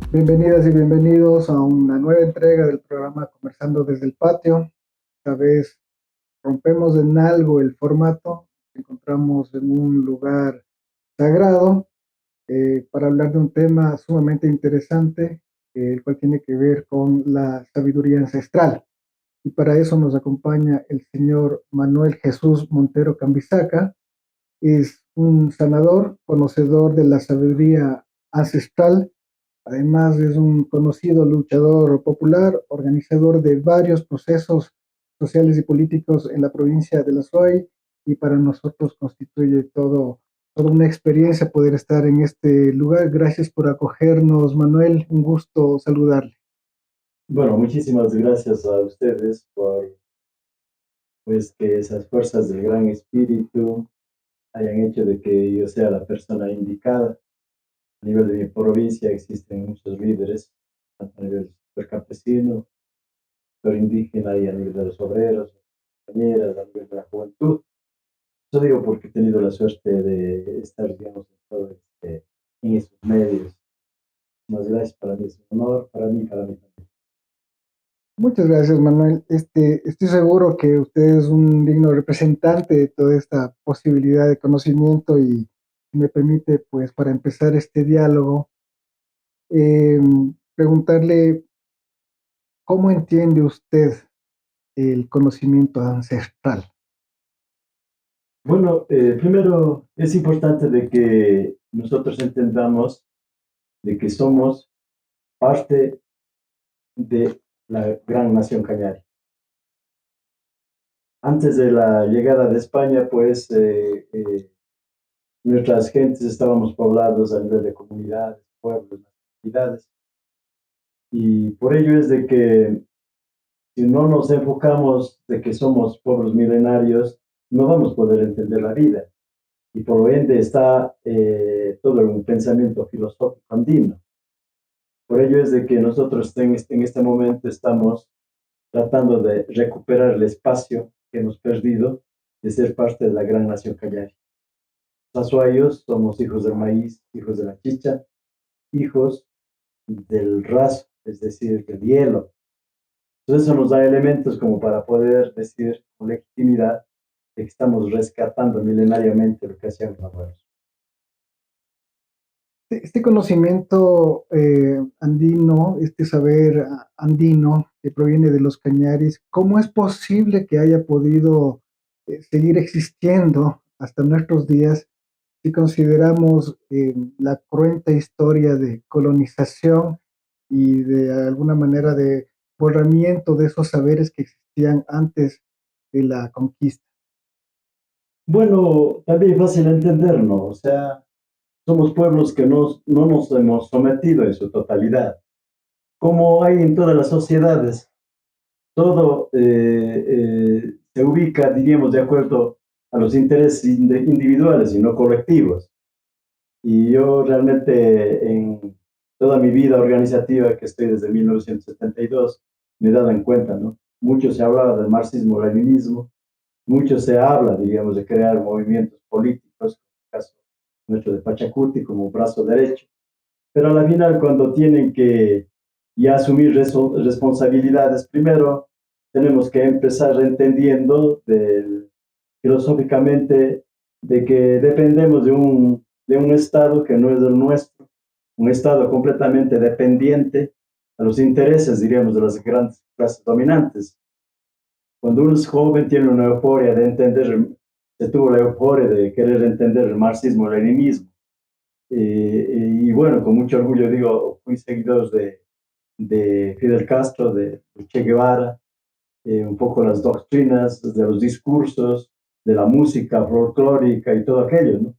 Bienvenidas y bienvenidos a una nueva entrega del programa Conversando desde el Patio. Esta vez rompemos en algo el formato, nos encontramos en un lugar sagrado para hablar de un tema sumamente interesante, el cual tiene que ver con la sabiduría ancestral. Y para eso nos acompaña el señor Manuel Jesús Montero Cambisaca. Es un sanador, conocedor de la sabiduría ancestral. Además, es un conocido luchador popular, organizador de varios procesos sociales y políticos en la provincia de La Suay, y para nosotros constituye toda una experiencia poder estar en este lugar. Gracias por acogernos, Manuel. Un gusto saludarle. Bueno, muchísimas gracias a ustedes por pues que esas fuerzas del Gran Espíritu hayan hecho de que yo sea la persona indicada. A nivel de mi provincia existen muchos líderes, tanto a nivel del campesino, sector indígena y a nivel de los obreros, compañeras, a nivel de la juventud. Eso digo porque he tenido la suerte de estar, digamos, en estos medios. Muchas gracias, para mí es un honor, para mí y para mi familia. Muchas gracias, Manuel. Estoy seguro que usted es un digno representante de toda esta posibilidad de conocimiento y si me permite, pues para empezar este diálogo, eh, preguntarle cómo entiende usted el conocimiento ancestral. Bueno, primero es importante de que nosotros entendamos de que somos parte de la gran nación cañari. Antes de la llegada de España, pues nuestras gentes estábamos poblados a nivel de comunidades, pueblos, ciudades, y por ello es de que si no nos enfocamos de que somos pueblos milenarios, no vamos a poder entender la vida. Y por lo ende está todo un pensamiento filosófico andino. Por ello es de que nosotros en este momento estamos tratando de recuperar el espacio que hemos perdido de ser parte de la gran nación callari. Los azuayos somos hijos del maíz, hijos de la chicha, hijos del raso, es decir, del hielo. Entonces eso nos da elementos como para poder decir con legitimidad de que estamos rescatando milenariamente lo que hacían los abuelos. Este conocimiento andino, este saber andino que proviene de los cañaris, ¿cómo es posible que haya podido seguir existiendo hasta nuestros días si consideramos la cruenta historia de colonización y de alguna manera de borramiento de esos saberes que existían antes de la conquista? Bueno, también es fácil entendernos, o sea, somos pueblos que no nos hemos sometido en su totalidad. Como hay en todas las sociedades, todo se ubica, diríamos, de acuerdo a los intereses individuales y no colectivos. Y yo realmente en toda mi vida organizativa, que estoy desde 1972, me he dado en cuenta, ¿no? Mucho se hablaba del marxismo-leninismo, mucho se habla, digamos, de crear movimientos políticos, en el caso nuestro de Pachacuti como brazo derecho, pero a la final cuando tienen que ya asumir responsabilidades, primero tenemos que empezar entendiendo filosóficamente de que dependemos de un Estado que no es el nuestro, un Estado completamente dependiente a los intereses, diríamos, de las grandes clases dominantes. Cuando uno es joven tiene una euforia de entender, se tuvo la euforia de querer entender el marxismo-leninismo. Y bueno, con mucho orgullo digo, fui seguidor de Fidel Castro, de Che Guevara, un poco las doctrinas, de los discursos, de la música folclórica y todo aquello, ¿no?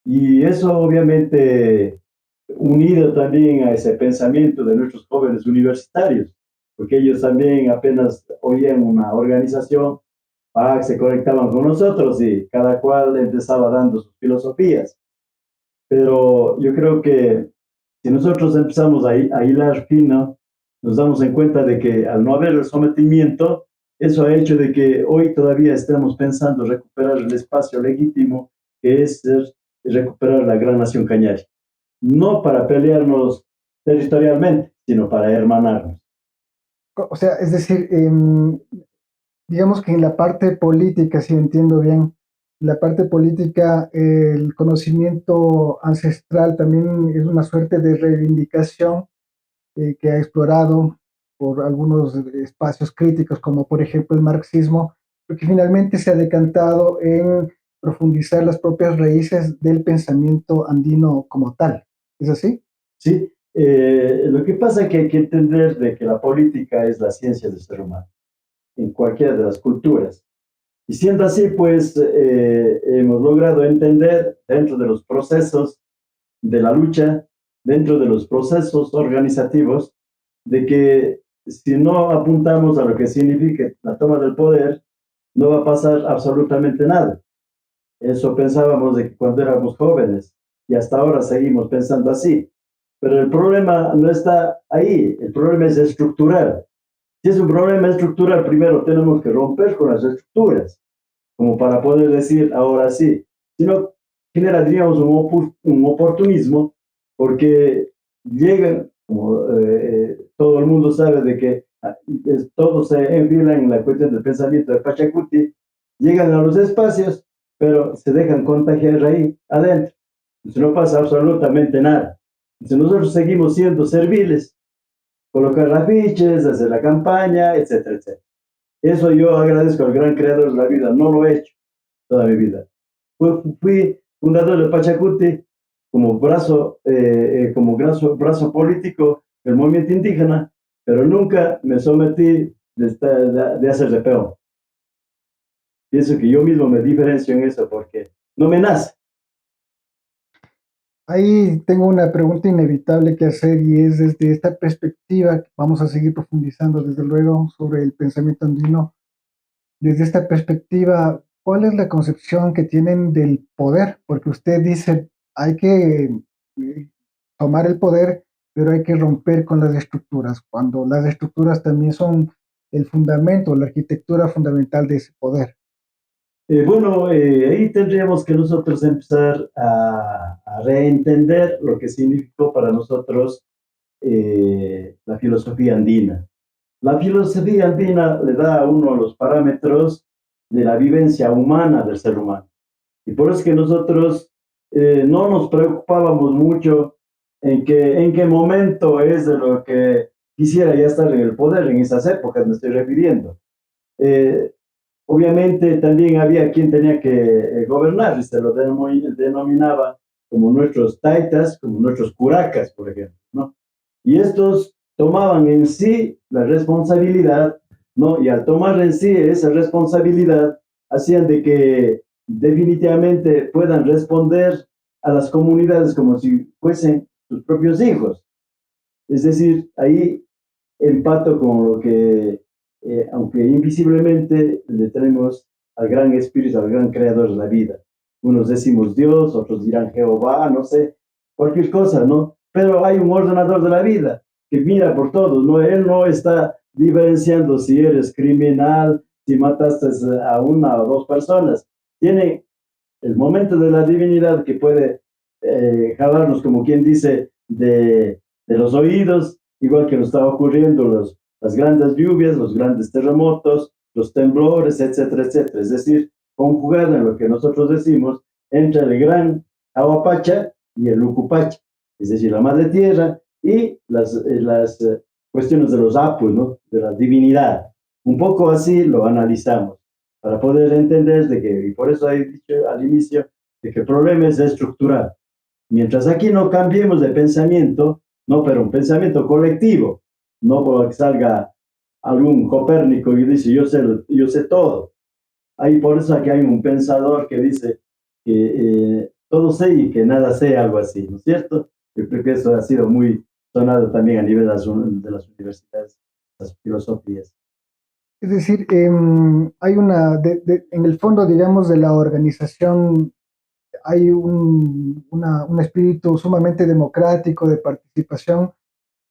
Y eso obviamente unido también a ese pensamiento de nuestros jóvenes universitarios, porque ellos también apenas oían una organización, se conectaban con nosotros y cada cual empezaba dando sus filosofías. Pero yo creo que si nosotros empezamos a hilar fino, nos damos en cuenta de que al no haber el sometimiento, eso ha hecho de que hoy todavía estemos pensando recuperar el espacio legítimo que es recuperar la gran nación cañari. No para pelearnos territorialmente, sino para hermanarnos. O sea, es decir, digamos que en la parte política, si entiendo bien, en la parte política, el conocimiento ancestral también es una suerte de reivindicación que ha explorado por algunos espacios críticos, como por ejemplo el marxismo, porque finalmente se ha decantado en profundizar las propias raíces del pensamiento andino como tal. ¿Es así? ¿Sí? Lo que pasa es que hay que entender de que la política es la ciencia del ser humano, en cualquiera de las culturas. Y siendo así, pues hemos logrado entender dentro de los procesos de la lucha, dentro de los procesos organizativos, de que si no apuntamos a lo que significa la toma del poder, no va a pasar absolutamente nada. Eso pensábamos de que cuando éramos jóvenes y hasta ahora seguimos pensando así. Pero el problema no está ahí, el problema es estructural. Si es un problema estructural, primero tenemos que romper con las estructuras, como para poder decir ahora sí. Si no, genera, diríamos, un oportunismo, porque llegan, como todo el mundo sabe de que todo se enfila en la cuestión del pensamiento de Pachacuti, llegan a los espacios, pero se dejan contagiar ahí adentro. Entonces no pasa absolutamente nada. Entonces nosotros seguimos siendo serviles, colocar afiches, hacer la campaña, etcétera, etcétera. Eso yo agradezco al gran creador de la vida, no lo he hecho toda mi vida. Fui fundador de Pachacuti como brazo político del movimiento indígena, pero nunca me sometí de hacer de peón. Pienso que yo mismo me diferencio en eso porque no me nace. Ahí tengo una pregunta inevitable que hacer y es desde esta perspectiva, vamos a seguir profundizando desde luego sobre el pensamiento andino. Desde esta perspectiva, ¿cuál es la concepción que tienen del poder? Porque usted dice, hay que tomar el poder, pero hay que romper con las estructuras, cuando las estructuras también son el fundamento, la arquitectura fundamental de ese poder. Bueno, ahí tendríamos que nosotros empezar a reentender lo que significó para nosotros la filosofía andina. La filosofía andina le da a uno los parámetros de la vivencia humana del ser humano. Y por eso es que nosotros no nos preocupábamos mucho en qué momento es de lo que quisiera ya estar en el poder, en esas épocas me estoy refiriendo. Eh, Obviamente también había quien tenía que gobernar, y se lo denominaba como nuestros taitas, como nuestros curacas, por ejemplo, ¿no? Y estos tomaban en sí la responsabilidad, ¿no? Y al tomar en sí esa responsabilidad, hacían de que definitivamente puedan responder a las comunidades como si fuesen sus propios hijos. Es decir, ahí empato con lo que, aunque invisiblemente, le tenemos al gran espíritu, al gran creador de la vida. Unos decimos Dios, otros dirán Jehová, no sé, cualquier cosa, ¿no? Pero hay un ordenador de la vida que mira por todos, ¿no? Él no está diferenciando si eres criminal, si mataste a una o dos personas. Tiene el momento de la divinidad que puede jalarnos, como quien dice, de los oídos, igual que nos estaba ocurriendo las grandes lluvias, los grandes terremotos, los temblores, etcétera, etcétera. Es decir, conjugado en lo que nosotros decimos entre el gran Aguapacha y el Ucupacha, es decir, la madre tierra y las cuestiones de los apus, ¿no? De la divinidad. Un poco así lo analizamos para poder entender de que, y por eso he dicho al inicio, de que el problema es estructural. Mientras aquí no cambiemos de pensamiento, no, pero un pensamiento colectivo, no porque salga algún Copérnico y dice, yo sé todo. Ahí por eso aquí hay un pensador que dice que todo sé y que nada sé, algo así, ¿no es cierto? Yo creo que eso ha sido muy sonado también a nivel de las universidades, las filosofías. Es decir, hay en el fondo, digamos, de la organización, hay un espíritu sumamente democrático de participación,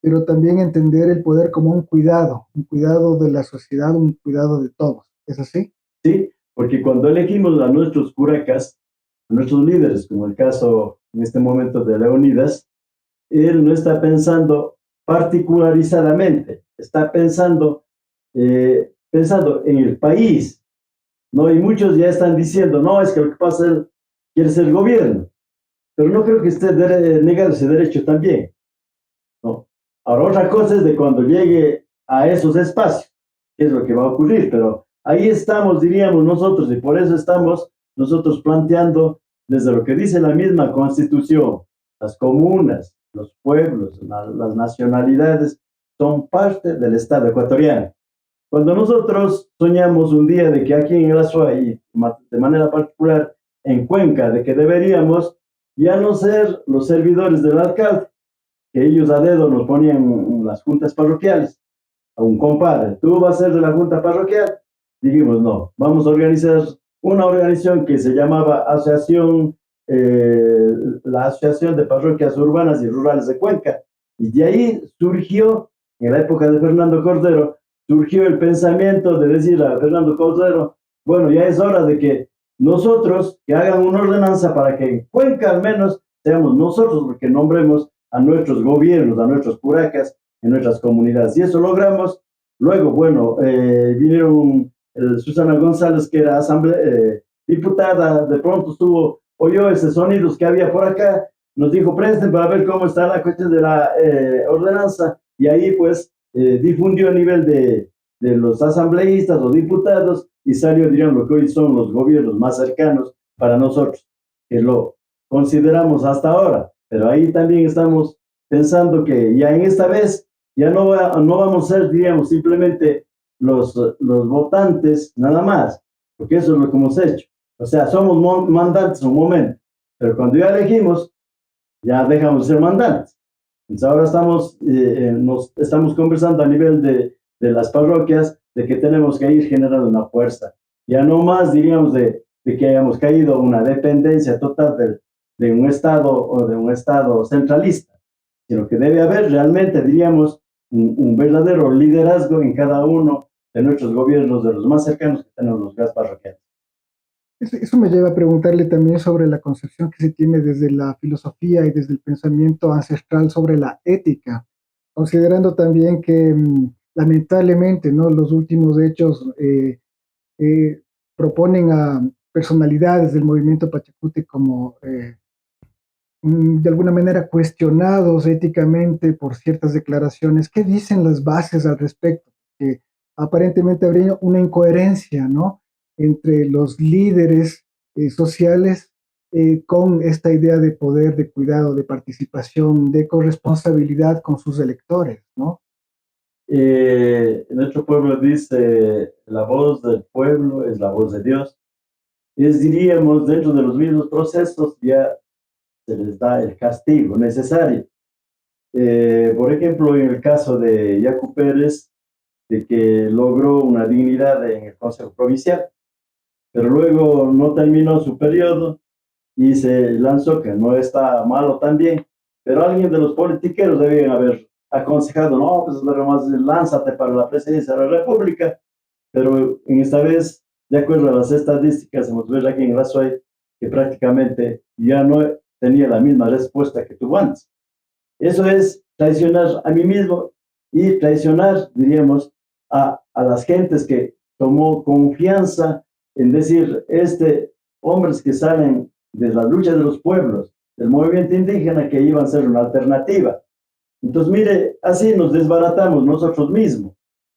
pero también entender el poder como un cuidado de la sociedad, un cuidado de todos. ¿Es así? ¿Sí? Porque cuando elegimos a nuestros curacas, a nuestros líderes, como el caso en este momento de Leonidas, él no está pensando particularizadamente, está pensando en el país, ¿no? Y muchos ya están diciendo, no, es que lo que pasa es que quiere ser gobierno, pero no creo que esté negado ese derecho también, ¿no? Ahora, otra cosa es de cuando llegue a esos espacios, qué es lo que va a ocurrir, pero ahí estamos, diríamos nosotros, y por eso estamos nosotros planteando desde lo que dice la misma Constitución, las comunas, los pueblos, las nacionalidades son parte del Estado ecuatoriano. Cuando nosotros soñamos un día de que aquí en el Azuay, de manera particular en Cuenca, de que deberíamos ya no ser los servidores del alcalde, que ellos a dedo nos ponían en las juntas parroquiales, a un compadre, tú vas a ser de la junta parroquial. Dijimos, no, vamos a organizar una organización que se llamaba eh, la Asociación de Parroquias Urbanas y Rurales de Cuenca. Y de ahí surgió, en la época de Fernando Cordero, surgió el pensamiento de decir a Fernando Cordero, bueno, ya es hora de que nosotros, que hagan una ordenanza para que en Cuenca al menos seamos nosotros los que nombremos a nuestros gobiernos, a nuestros curacas, en nuestras comunidades. Y eso logramos. Luego, bueno, vinieron Susana González, que era diputada, de pronto oyó esos sonidos que había por acá, nos dijo, presten para ver cómo está la cuestión de la ordenanza, y ahí pues difundió a nivel de los asambleístas o diputados, y salió, diríamos, lo que hoy son los gobiernos más cercanos para nosotros, que lo consideramos hasta ahora, pero ahí también estamos pensando que ya en esta vez ya no vamos a ser, diríamos, simplemente los votantes nada más, porque eso es lo que hemos hecho. O sea, somos mandantes un momento, pero cuando ya elegimos, ya dejamos de ser mandantes. Entonces ahora nos estamos conversando a nivel de las parroquias de que tenemos que ir generando una fuerza. Ya no más, diríamos, de que hayamos caído en una dependencia total de un Estado o de un Estado centralista, sino que debe haber realmente, diríamos, un verdadero liderazgo en cada uno de nuestros gobiernos, de los más cercanos que tenemos los gas parroquiales. Eso me lleva a preguntarle también sobre la concepción que se tiene desde la filosofía y desde el pensamiento ancestral sobre la ética, considerando también que lamentablemente, ¿no? Los últimos hechos eh, proponen a personalidades del movimiento Pachacuti como de alguna manera cuestionados éticamente por ciertas declaraciones. ¿Qué dicen las bases al respecto? Que aparentemente habría una incoherencia, ¿no? Entre los líderes sociales con esta idea de poder, de cuidado, de participación, de corresponsabilidad con sus electores, ¿no? Nuestro pueblo dice, la voz del pueblo es la voz de Dios. Es, diríamos, dentro de los mismos procesos ya se les da el castigo necesario. Por ejemplo, en el caso de Yacu Pérez, de que logró una dignidad en el Consejo Provincial, pero luego no terminó su periodo y se lanzó, que no está malo también, pero alguien de los politiqueros debían haber aconsejado, no, pues más lánzate para la presidencia de la República, pero en esta vez, de acuerdo a las estadísticas, hemos visto aquí en la SOE que prácticamente ya no tenía la misma respuesta que tuvo antes. Eso es traicionar a mí mismo y traicionar, diríamos, a las gentes que tomó confianza en decir, hombres que salen de la lucha de los pueblos, del movimiento indígena, que iban a ser una alternativa. Entonces, mire, así nos desbaratamos nosotros mismos.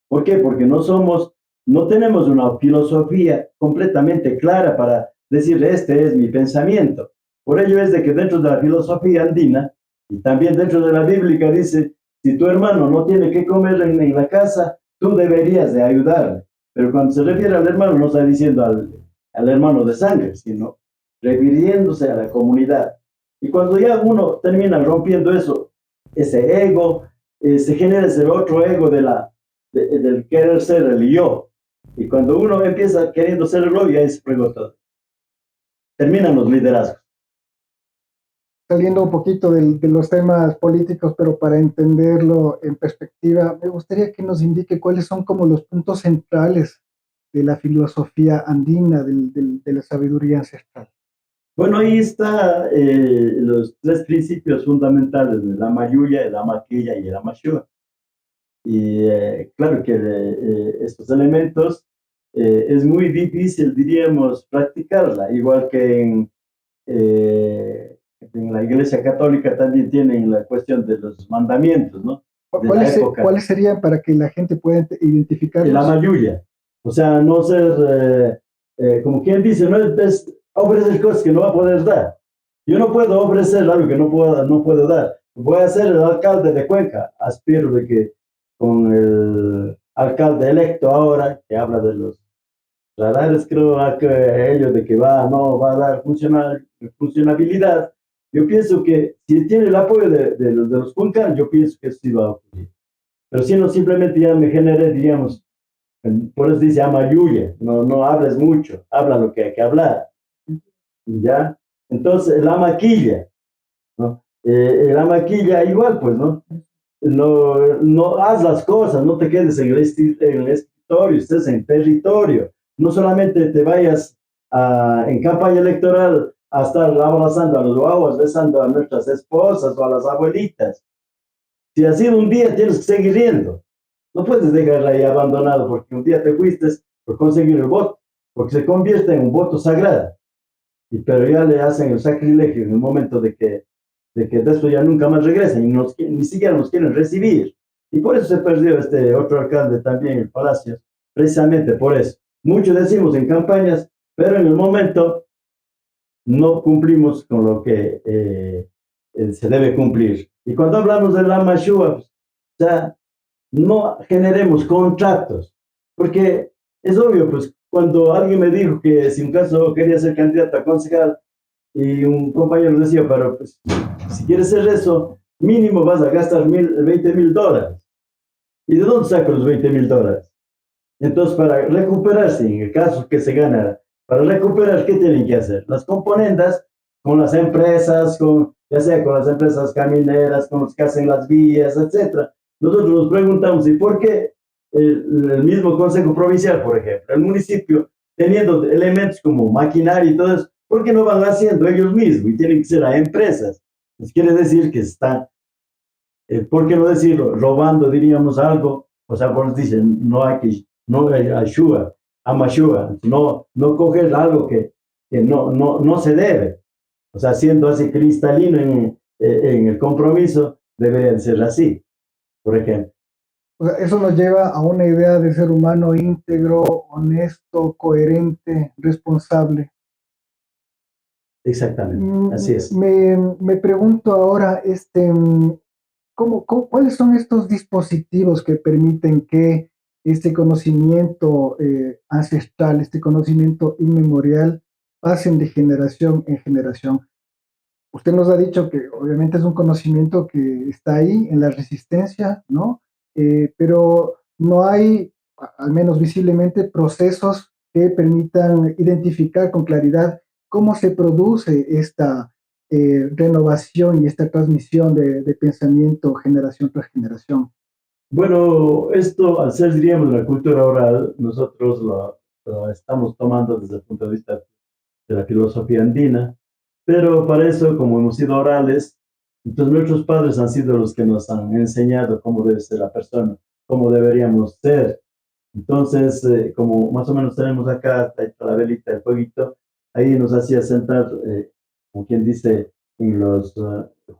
¿Por qué? Porque no tenemos una filosofía completamente clara para decir, este es mi pensamiento. Por ello es de que dentro de la filosofía andina, y también dentro de la bíblica dice, si tu hermano no tiene que comer en la casa, tú deberías de ayudarle. Pero cuando se refiere al hermano, no está diciendo al hermano de sangre, sino refiriéndose a la comunidad. Y cuando ya uno termina rompiendo eso, ese ego, se genera ese otro ego del querer ser el yo. Y cuando uno empieza queriendo ser el yo, ya se fregó todo. Terminan los liderazgos. Saliendo un poquito de los temas políticos, pero para entenderlo en perspectiva, me gustaría que nos indique cuáles son como los puntos centrales de la filosofía andina, de la sabiduría ancestral. Bueno, ahí está los tres principios fundamentales de la mayuya, la maquilla y la mashua. Y claro que estos elementos es muy difícil, diríamos, practicarla, igual que en la Iglesia Católica también tienen la cuestión de los mandamientos, ¿no? De la época, ¿Cuáles serían para que la gente pueda la identificarlos? mayuya. O sea, no ser, como quien dice, no es ofrecer cosas que no va a poder dar. Yo no puedo ofrecer algo que no puedo dar. Voy a ser el alcalde de Cuenca. Aspiro de que con el alcalde electo ahora, que habla de los radares, creo que ellos de que no va a dar funcionabilidad. Yo pienso que si tiene el apoyo de los cuencanos, yo pienso que sí va a ocurrir. Pero si no, simplemente ya me generé, diríamos, por eso dice amayuya, no hables mucho, habla lo que hay que hablar, ¿ya? Entonces, la maquilla, ¿no? La maquilla igual, pues, ¿no? No haz las cosas, no te quedes en el escritorio, estés en territorio, no solamente te vayas en campaña electoral a estar abrazando a los guaguas, besando a nuestras esposas o a las abuelitas. Si ha sido un día, tienes que seguir yendo. No puedes dejarla ahí abandonado porque un día te fuiste por conseguir el voto, porque se convierte en un voto sagrado. Pero ya le hacen el sacrilegio en el momento de que después ya nunca más regresan y ni siquiera nos quieren recibir. Y por eso se perdió este otro alcalde también, el Palacio, precisamente por eso. Muchos decimos en campañas, pero en el momento no cumplimos con lo que se debe cumplir. Y cuando hablamos de la Mashua, pues, o sea, no generemos contratos, porque es obvio, pues cuando alguien me dijo que si un caso quería ser candidato a concejal y un compañero decía, pero pues, si quieres hacer eso, mínimo vas a gastar 20.000 dólares. ¿Y de dónde saco los 20.000 dólares? Entonces, para recuperarse, en el caso que se ganara, para recuperar, ¿qué tienen que hacer? Las componendas con las empresas, ya sea con las empresas camineras, con los que hacen las vías, etcétera. Nosotros nos preguntamos, ¿y por qué el mismo Consejo Provincial, por ejemplo, el municipio, teniendo elementos como maquinaria y todo eso, por qué no van haciendo ellos mismos y tienen que ser a empresas? Pues quiere decir que están, ¿por qué no decirlo? Robando, diríamos algo. O sea, por dicen, no hay ayuda, amashua, no coger algo que no se debe. O sea, siendo así cristalino en el compromiso, debería de ser así, por ejemplo. O sea, eso nos lleva a una idea de ser humano íntegro, honesto, coherente, responsable. Exactamente, así es. Me pregunto ahora, ¿cuáles son estos dispositivos que permiten que este conocimiento ancestral, este conocimiento inmemorial, pasen de generación en generación? Usted nos ha dicho que obviamente es un conocimiento que está ahí en la resistencia, ¿no? Pero no hay, al menos visiblemente, procesos que permitan identificar con claridad cómo se produce esta renovación y esta transmisión de pensamiento generación tras generación. Bueno, esto, al ser, diríamos, la cultura oral, nosotros lo estamos tomando desde el punto de vista de la filosofía andina, pero para eso, como hemos sido orales, entonces nuestros padres han sido los que nos han enseñado cómo debe ser la persona, cómo deberíamos ser. Entonces, como más o menos tenemos acá la velita, el fueguito, ahí nos hacía sentar, como quien dice,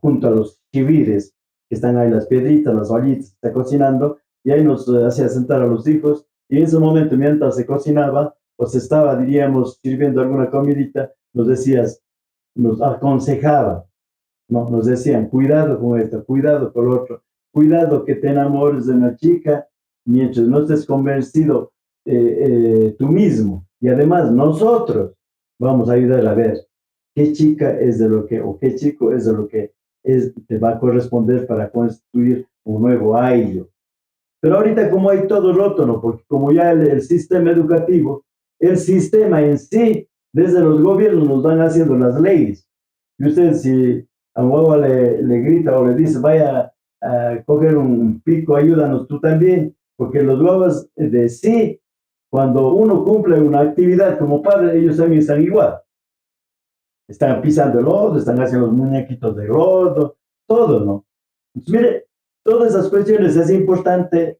junto a los chivires, que están ahí las piedritas, las ollitas, está cocinando, y ahí nos hacía sentar a los hijos, y en ese momento, mientras se cocinaba, pues estaba, diríamos, sirviendo alguna comidita, nos aconsejaba, ¿no? Nos decían, cuidado con esto, cuidado con lo otro, cuidado que te enamores de una chica mientras no estés convencido tú mismo. Y además nosotros vamos a ayudar a ver qué chica es de lo que, o qué chico es de lo que te va a corresponder para construir un nuevo ayllo. Pero ahorita como hay todo roto, ¿no? Porque como ya el sistema educativo, el sistema en sí, desde los gobiernos nos van haciendo las leyes. Y usted si a un guagua le grita o le dice, vaya a coger un pico, ayúdanos tú también, porque los guaguas de sí, cuando uno cumple una actividad como padre, ellos también están igual. están pisando el lodo, están haciendo los muñequitos de lodo, todo, ¿no? Entonces, mire, todas esas cuestiones es importante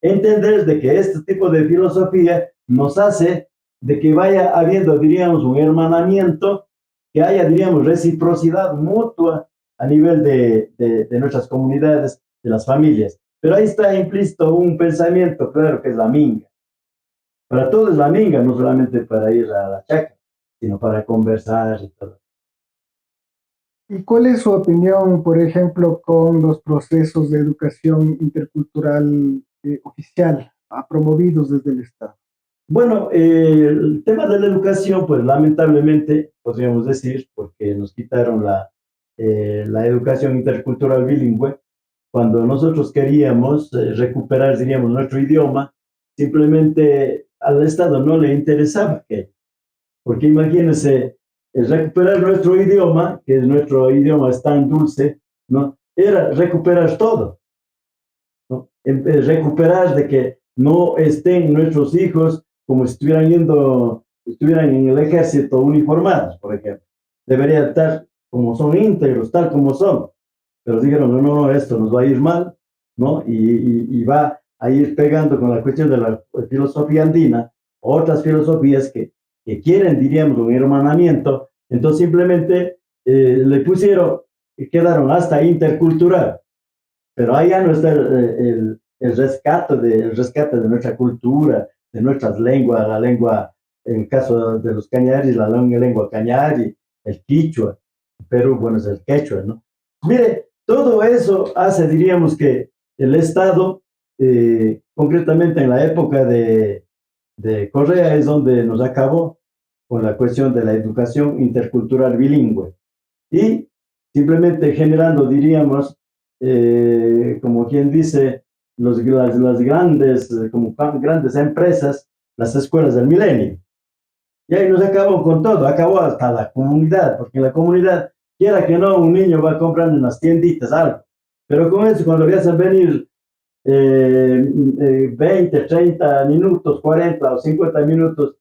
entender de que este tipo de filosofía nos hace de que vaya habiendo, diríamos, un hermanamiento, que haya, diríamos, reciprocidad mutua a nivel de nuestras comunidades, de las familias. Pero ahí está implícito un pensamiento, claro, que es la minga. Para todo es la minga, no solamente para ir a la chacra, sino para conversar y todo. ¿Y cuál es su opinión, por ejemplo, con los procesos de educación intercultural oficial promovidos desde el Estado? Bueno, el tema de la educación, pues lamentablemente, podríamos decir, porque nos quitaron la educación intercultural bilingüe, cuando nosotros queríamos recuperar, diríamos, nuestro idioma, simplemente al Estado no le interesaba que, porque imagínense, el recuperar nuestro idioma, que nuestro idioma es tan dulce, ¿no? Era recuperar todo, ¿no? Recuperar de que no estén nuestros hijos como si estuvieran en el ejército uniformados, por ejemplo. Debería estar como son íntegros, tal como son. Pero dijeron, no, no, no, esto nos va a ir mal, ¿no? Y va a ir pegando con la cuestión de la filosofía andina, otras filosofías que quieren, diríamos, un hermanamiento, entonces simplemente le pusieron, quedaron hasta intercultural, pero ahí ya no está el rescate de nuestra cultura, de nuestras lenguas, la lengua, en el caso de los cañaris, la lengua cañari, el quichua, Perú, bueno, es el quechua, ¿no? Mire, todo eso hace, diríamos, que el Estado, concretamente en la época de Correa, es donde nos acabó con la cuestión de la educación intercultural bilingüe. Y simplemente generando, diríamos, como quien dice, las grandes, como grandes empresas, las escuelas del milenio. Y ahí nos acabó con todo, acabó hasta la comunidad, porque en la comunidad, quiera que no, un niño va comprando en las tienditas algo. Pero con eso, cuando le hacen venir 20, 30 minutos, 40 o 50 minutos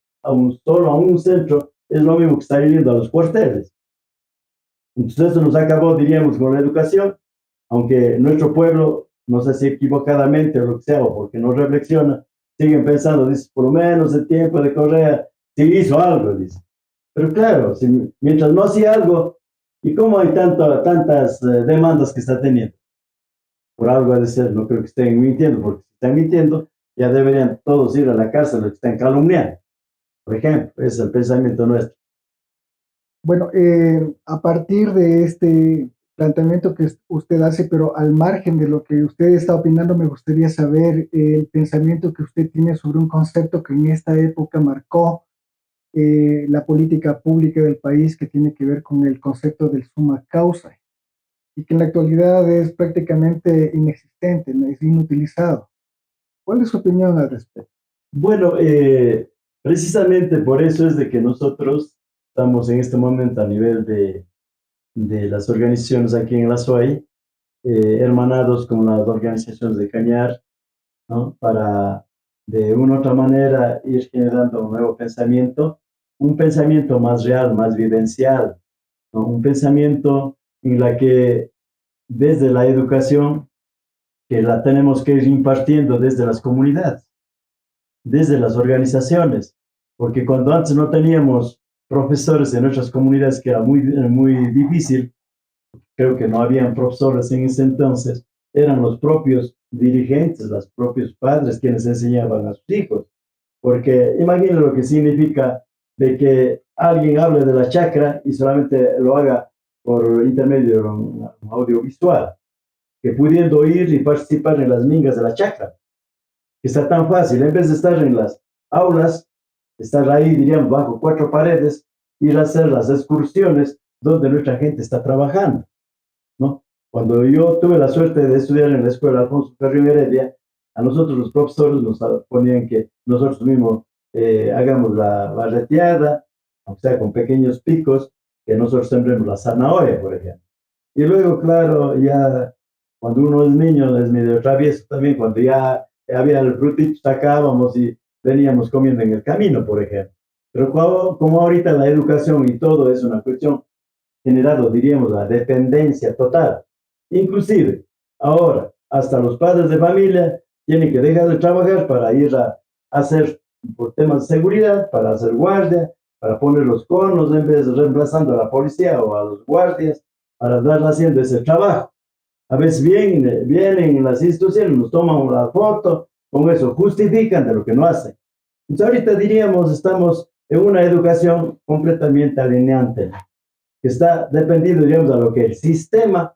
solo a un centro, es lo mismo que estar yendo a los cuarteles. Entonces eso nos acabó, diríamos, con la educación, aunque nuestro pueblo, no sé si equivocadamente o lo que sea, o porque no reflexiona, siguen pensando, dice, por lo menos el tiempo de Correa sí hizo algo, dice. Pero claro, si, mientras no hacía algo, ¿y cómo hay tantas demandas que está teniendo? Por algo ha de ser, no creo que estén mintiendo, porque si están mintiendo, ya deberían todos ir a la cárcel los que están calumniando. Por ejemplo, ese es el pensamiento nuestro. Bueno, a partir de este planteamiento que usted hace, pero al margen de lo que usted está opinando, me gustaría saber el pensamiento que usted tiene sobre un concepto que en esta época marcó la política pública del país, que tiene que ver con el concepto del summa causa y que en la actualidad es prácticamente inexistente, ¿no? Es inutilizado. ¿Cuál es su opinión al respecto? Bueno, precisamente por eso es de que nosotros estamos en este momento a nivel de las organizaciones aquí en la SOAI, hermanados con las organizaciones de Cañar, ¿no? Para de una u otra manera ir generando un nuevo pensamiento, un pensamiento más real, más vivencial, ¿no? Un pensamiento en la que desde la educación, que la tenemos que ir impartiendo desde las comunidades, desde las organizaciones, porque cuando antes no teníamos profesores en nuestras comunidades, que era muy difícil, creo que no habían profesores en ese entonces, eran los propios dirigentes, los propios padres quienes enseñaban a sus hijos, porque imaginen lo que significa de que alguien hable de la chacra y solamente lo haga por intermedio de un audiovisual, que pudiendo ir y participar en las mingas de la chacra, que está tan fácil, en vez de estar en las aulas, estar ahí, diríamos, bajo cuatro paredes, ir a hacer las excursiones donde nuestra gente está trabajando, ¿no? Cuando yo tuve la suerte de estudiar en la escuela Alfonso Carrillo Heredia, a nosotros los profesores nos ponían que nosotros mismos hagamos la barreteada, o sea, con pequeños picos, que nosotros sembremos la zanahoria, por ejemplo. Y luego, claro, ya cuando uno es niño es medio travieso también, cuando ya había el frutito, sacábamos y veníamos comiendo en el camino, por ejemplo. Pero como ahorita la educación y todo es una cuestión generado, diríamos, la dependencia total. Inclusive, ahora, hasta los padres de familia tienen que dejar de trabajar para ir a hacer, por temas de seguridad, para hacer guardia, para poner los conos en vez de reemplazando a la policía o a los guardias, para dar haciendo ese trabajo. A veces vienen las instituciones, nos toman una foto, con eso justifican de lo que no hacen. Entonces ahorita diríamos, estamos en una educación completamente alineante, que está dependiendo, diríamos, a lo que el sistema,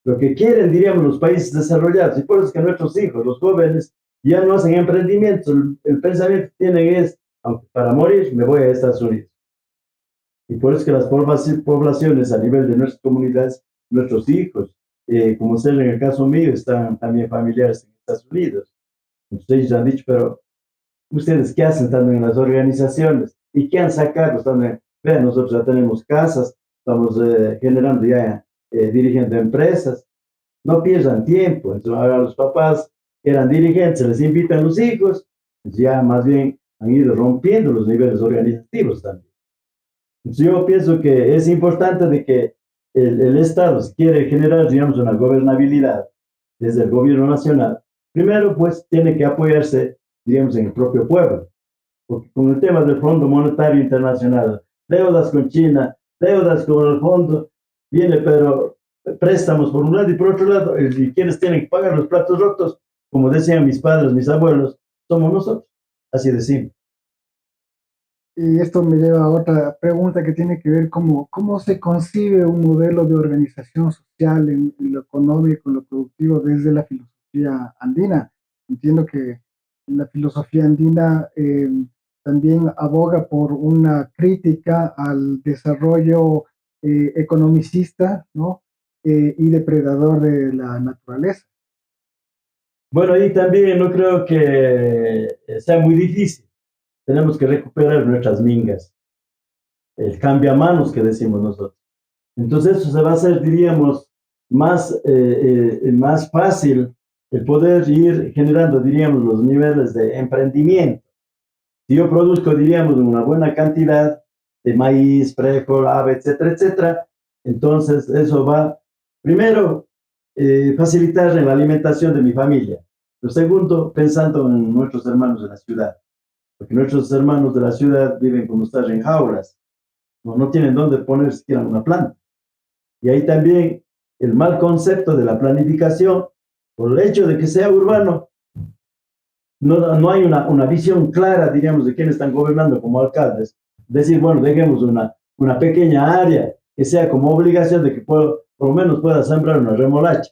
lo que quieren, diríamos, los países desarrollados. Y por eso es que nuestros hijos, los jóvenes, ya no hacen emprendimientos. El pensamiento que tienen es, aunque para morir, me voy a Estados Unidos. Y por eso es que las poblaciones a nivel de nuestras comunidades, nuestros hijos, como ser en el caso mío, están también familiares en Estados Unidos. Entonces ellos han dicho, pero ¿ustedes qué hacen estando en las organizaciones? ¿Y qué han sacado? Vean, nosotros ya tenemos casas, estamos generando ya, dirigiendo empresas. No pierdan tiempo. Entonces, ahora los papás que eran dirigentes, les invitan a los hijos, pues ya más bien han ido rompiendo los niveles organizativos también. Entonces, yo pienso que es importante de que el Estado, si quiere generar, digamos, una gobernabilidad desde el gobierno nacional, primero, pues, tiene que apoyarse, digamos, en el propio pueblo. Porque con el tema del Fondo Monetario Internacional, deudas con China, deudas con el fondo, viene, pero préstamos por un lado y por otro lado, y quienes tienen que pagar los platos rotos, como decían mis padres, mis abuelos, somos nosotros. Así de simple. Y esto me lleva a otra pregunta que tiene que ver cómo se concibe un modelo de organización social en lo económico, en lo productivo desde la filosofía andina. Entiendo que la filosofía andina también aboga por una crítica al desarrollo economicista, ¿no? Y depredador de la naturaleza. Bueno, y también no creo que sea muy difícil. Tenemos que recuperar nuestras mingas, el cambiamanos que decimos nosotros. Entonces eso se va a hacer, diríamos, más fácil el poder ir generando, diríamos, los niveles de emprendimiento. Si yo produzco, diríamos, una buena cantidad de maíz, frijol, ave, etcétera, etcétera, entonces eso va, primero, facilitar en la alimentación de mi familia. Lo segundo, pensando en nuestros hermanos de la ciudad, porque nuestros hermanos de la ciudad viven como estar en jaulas, no tienen dónde poner siquiera una planta. Y ahí también el mal concepto de la planificación, por el hecho de que sea urbano, no hay una visión clara, diríamos, de quiénes están gobernando como alcaldes. Decir, bueno, dejemos una pequeña área que sea como obligación de que por lo menos pueda sembrar una remolacha.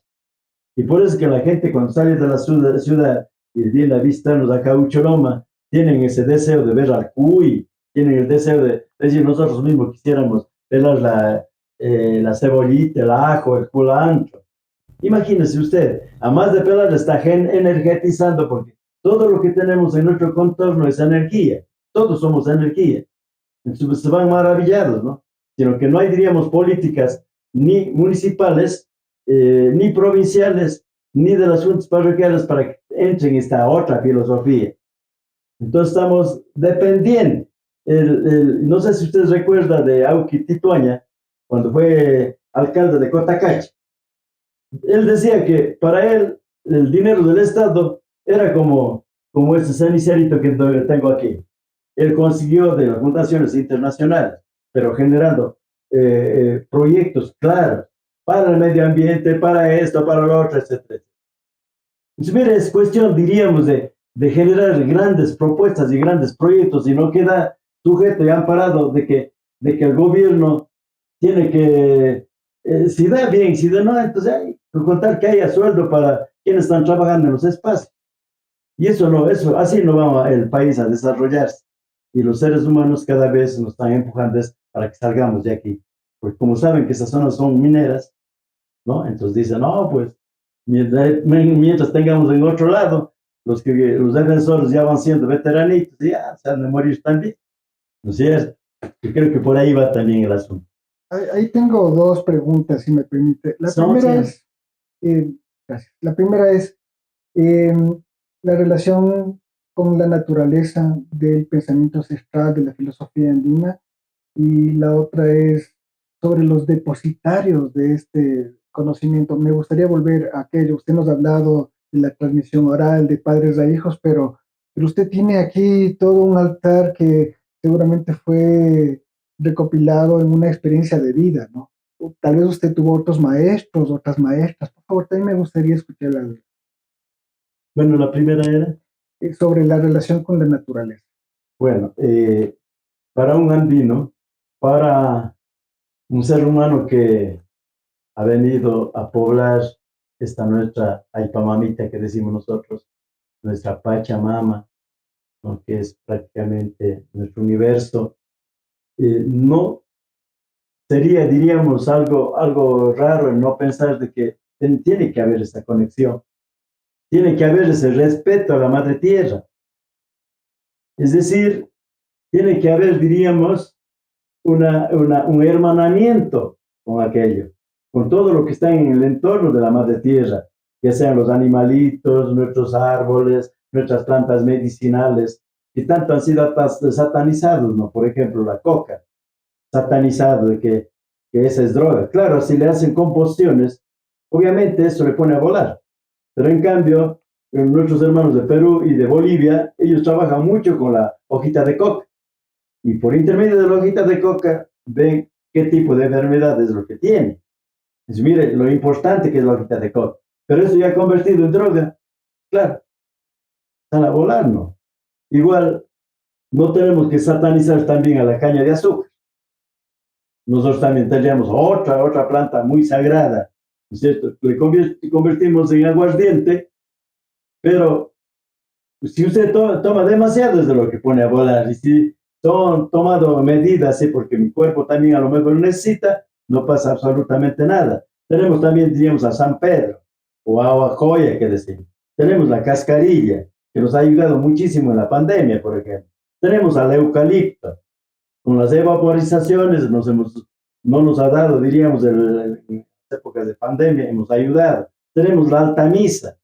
Y por eso es que la gente cuando sale de la ciudad y viene a visitarnos acá a Ucholoma, tienen ese deseo de ver al cuy, tienen el deseo de decir, nosotros mismos quisiéramos pelar la cebollita, el ajo, el culantro. Imagínese usted, a más de pelar, está energetizando porque todo lo que tenemos en nuestro contorno es energía. Todos somos energía. Entonces se van maravillados, ¿no? Sino que no hay, diríamos, políticas ni municipales, ni provinciales, ni de las juntas parroquiales para que entren en esta otra filosofía. Entonces estamos dependiendo. No sé si usted recuerda de Auqui Tituaña, cuando fue alcalde de Cotacachi. Él decía que para él el dinero del Estado era como ese cenicerito que tengo aquí. Él consiguió de las fundaciones internacionales, pero generando proyectos claros para el medio ambiente, para esto, para lo otro, etcétera. Entonces, mira, es cuestión, diríamos, de generar grandes propuestas y grandes proyectos y no queda sujeto y amparado de que el gobierno tiene que, si da bien, si da no, entonces hay que contar que haya sueldo para quienes están trabajando en los espacios. Y eso no, así no va el país a desarrollarse. Y los seres humanos cada vez nos están empujando para que salgamos de aquí. Porque como saben que esas zonas son mineras, ¿no? Entonces dicen, no, pues mientras tengamos en otro lado, los defensores ya van siendo veteranitos y ya se han de morir también, ¿no es cierto? Yo creo que por ahí va también el asunto. Ahí tengo dos preguntas, si me permite. La Son, primera sí, es, gracias. La primera es, eh, la relación con la naturaleza del pensamiento ancestral de la filosofía andina y la otra es sobre los depositarios de este conocimiento. Me gustaría volver a aquello. Usted nos ha hablado de la transmisión oral de padres a hijos, pero usted tiene aquí todo un altar que seguramente fue recopilado en una experiencia de vida, ¿no? O tal vez usted tuvo otros maestros, otras maestras. Por favor, también me gustaría escuchar Bueno, la primera era, sobre la relación con la naturaleza. bueno, para un andino, para un ser humano que ha venido a poblar esta nuestra Aipamamita que decimos nosotros, nuestra Pachamama, ¿no? Que es prácticamente nuestro universo, no sería, diríamos, algo raro el no pensar de que tiene que haber esta conexión, tiene que haber ese respeto a la madre tierra. Es decir, tiene que haber, diríamos, un hermanamiento con aquello, con todo lo que está en el entorno de la madre tierra, ya sean los animalitos, nuestros árboles, nuestras plantas medicinales, que tanto han sido satanizados, ¿no? Por ejemplo, la coca, satanizado de que esa es droga. Claro, si le hacen compostiones, obviamente eso le pone a volar. Pero en cambio, nuestros hermanos de Perú y de Bolivia, ellos trabajan mucho con la hojita de coca. Y por intermedio de la hojita de coca, ven qué tipo de enfermedad es lo que tiene. Es, mire, lo importante que es la hojita de coca. Pero eso ya convertido en droga, claro, están a volar, ¿no? Igual, no tenemos que satanizar también a la caña de azúcar. Nosotros también tendríamos otra planta muy sagrada, ¿no es cierto? Le convertimos en aguardiente, pero si usted toma demasiado es de lo que pone a volar. Y si son tomado medidas, sí, porque mi cuerpo también a lo mejor necesita, no pasa absolutamente nada. Tenemos también, diríamos, a San Pedro o a Aguajoya, que decimos. Tenemos la cascarilla, que nos ha ayudado muchísimo en la pandemia, por ejemplo. Tenemos al eucalipto. Con las evaporizaciones no nos ha dado, diríamos, en las épocas de pandemia, hemos ayudado. Tenemos la alta misa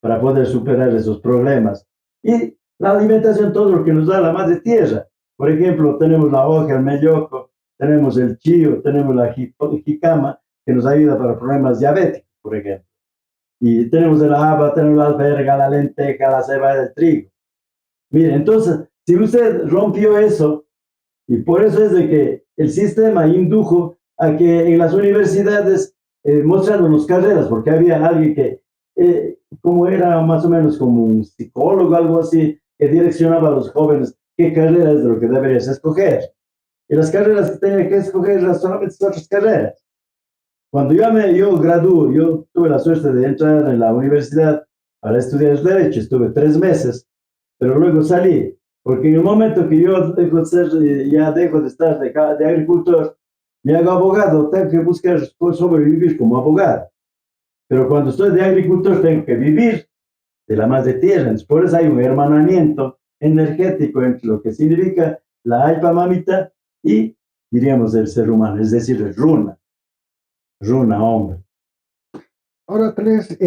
para poder superar esos problemas. Y la alimentación, todo lo que nos da la madre tierra. Por ejemplo, tenemos la hoja, el melloco, tenemos el chío, tenemos la jicama, que nos ayuda para problemas diabéticos, por ejemplo. Y tenemos el haba, tenemos la alberga, la lenteja, la cebada, el trigo. Mire, entonces, si usted rompió eso, y por eso es de que el sistema indujo a que en las universidades mostrándonos carreras, porque había alguien que, como era más o menos como un psicólogo, algo así, que direccionaba a los jóvenes qué carreras de lo que deberías escoger. Y las carreras que tenía que escoger eran solamente otras carreras. Cuando yo gradué, yo tuve la suerte de entrar en la universidad para estudiar Derecho, estuve 3 meses, pero luego salí, porque en el momento que yo dejo de ser, ya dejo de estar de agricultor, me hago abogado, tengo que buscar sobrevivir como abogado. Pero cuando estoy de agricultor, tengo que vivir de la madre tierra. Entonces, por eso hay un hermanamiento energético entre lo que significa la alfa mamita y, diríamos, el ser humano, es decir, el runa, hombre. Ahora, tal vez,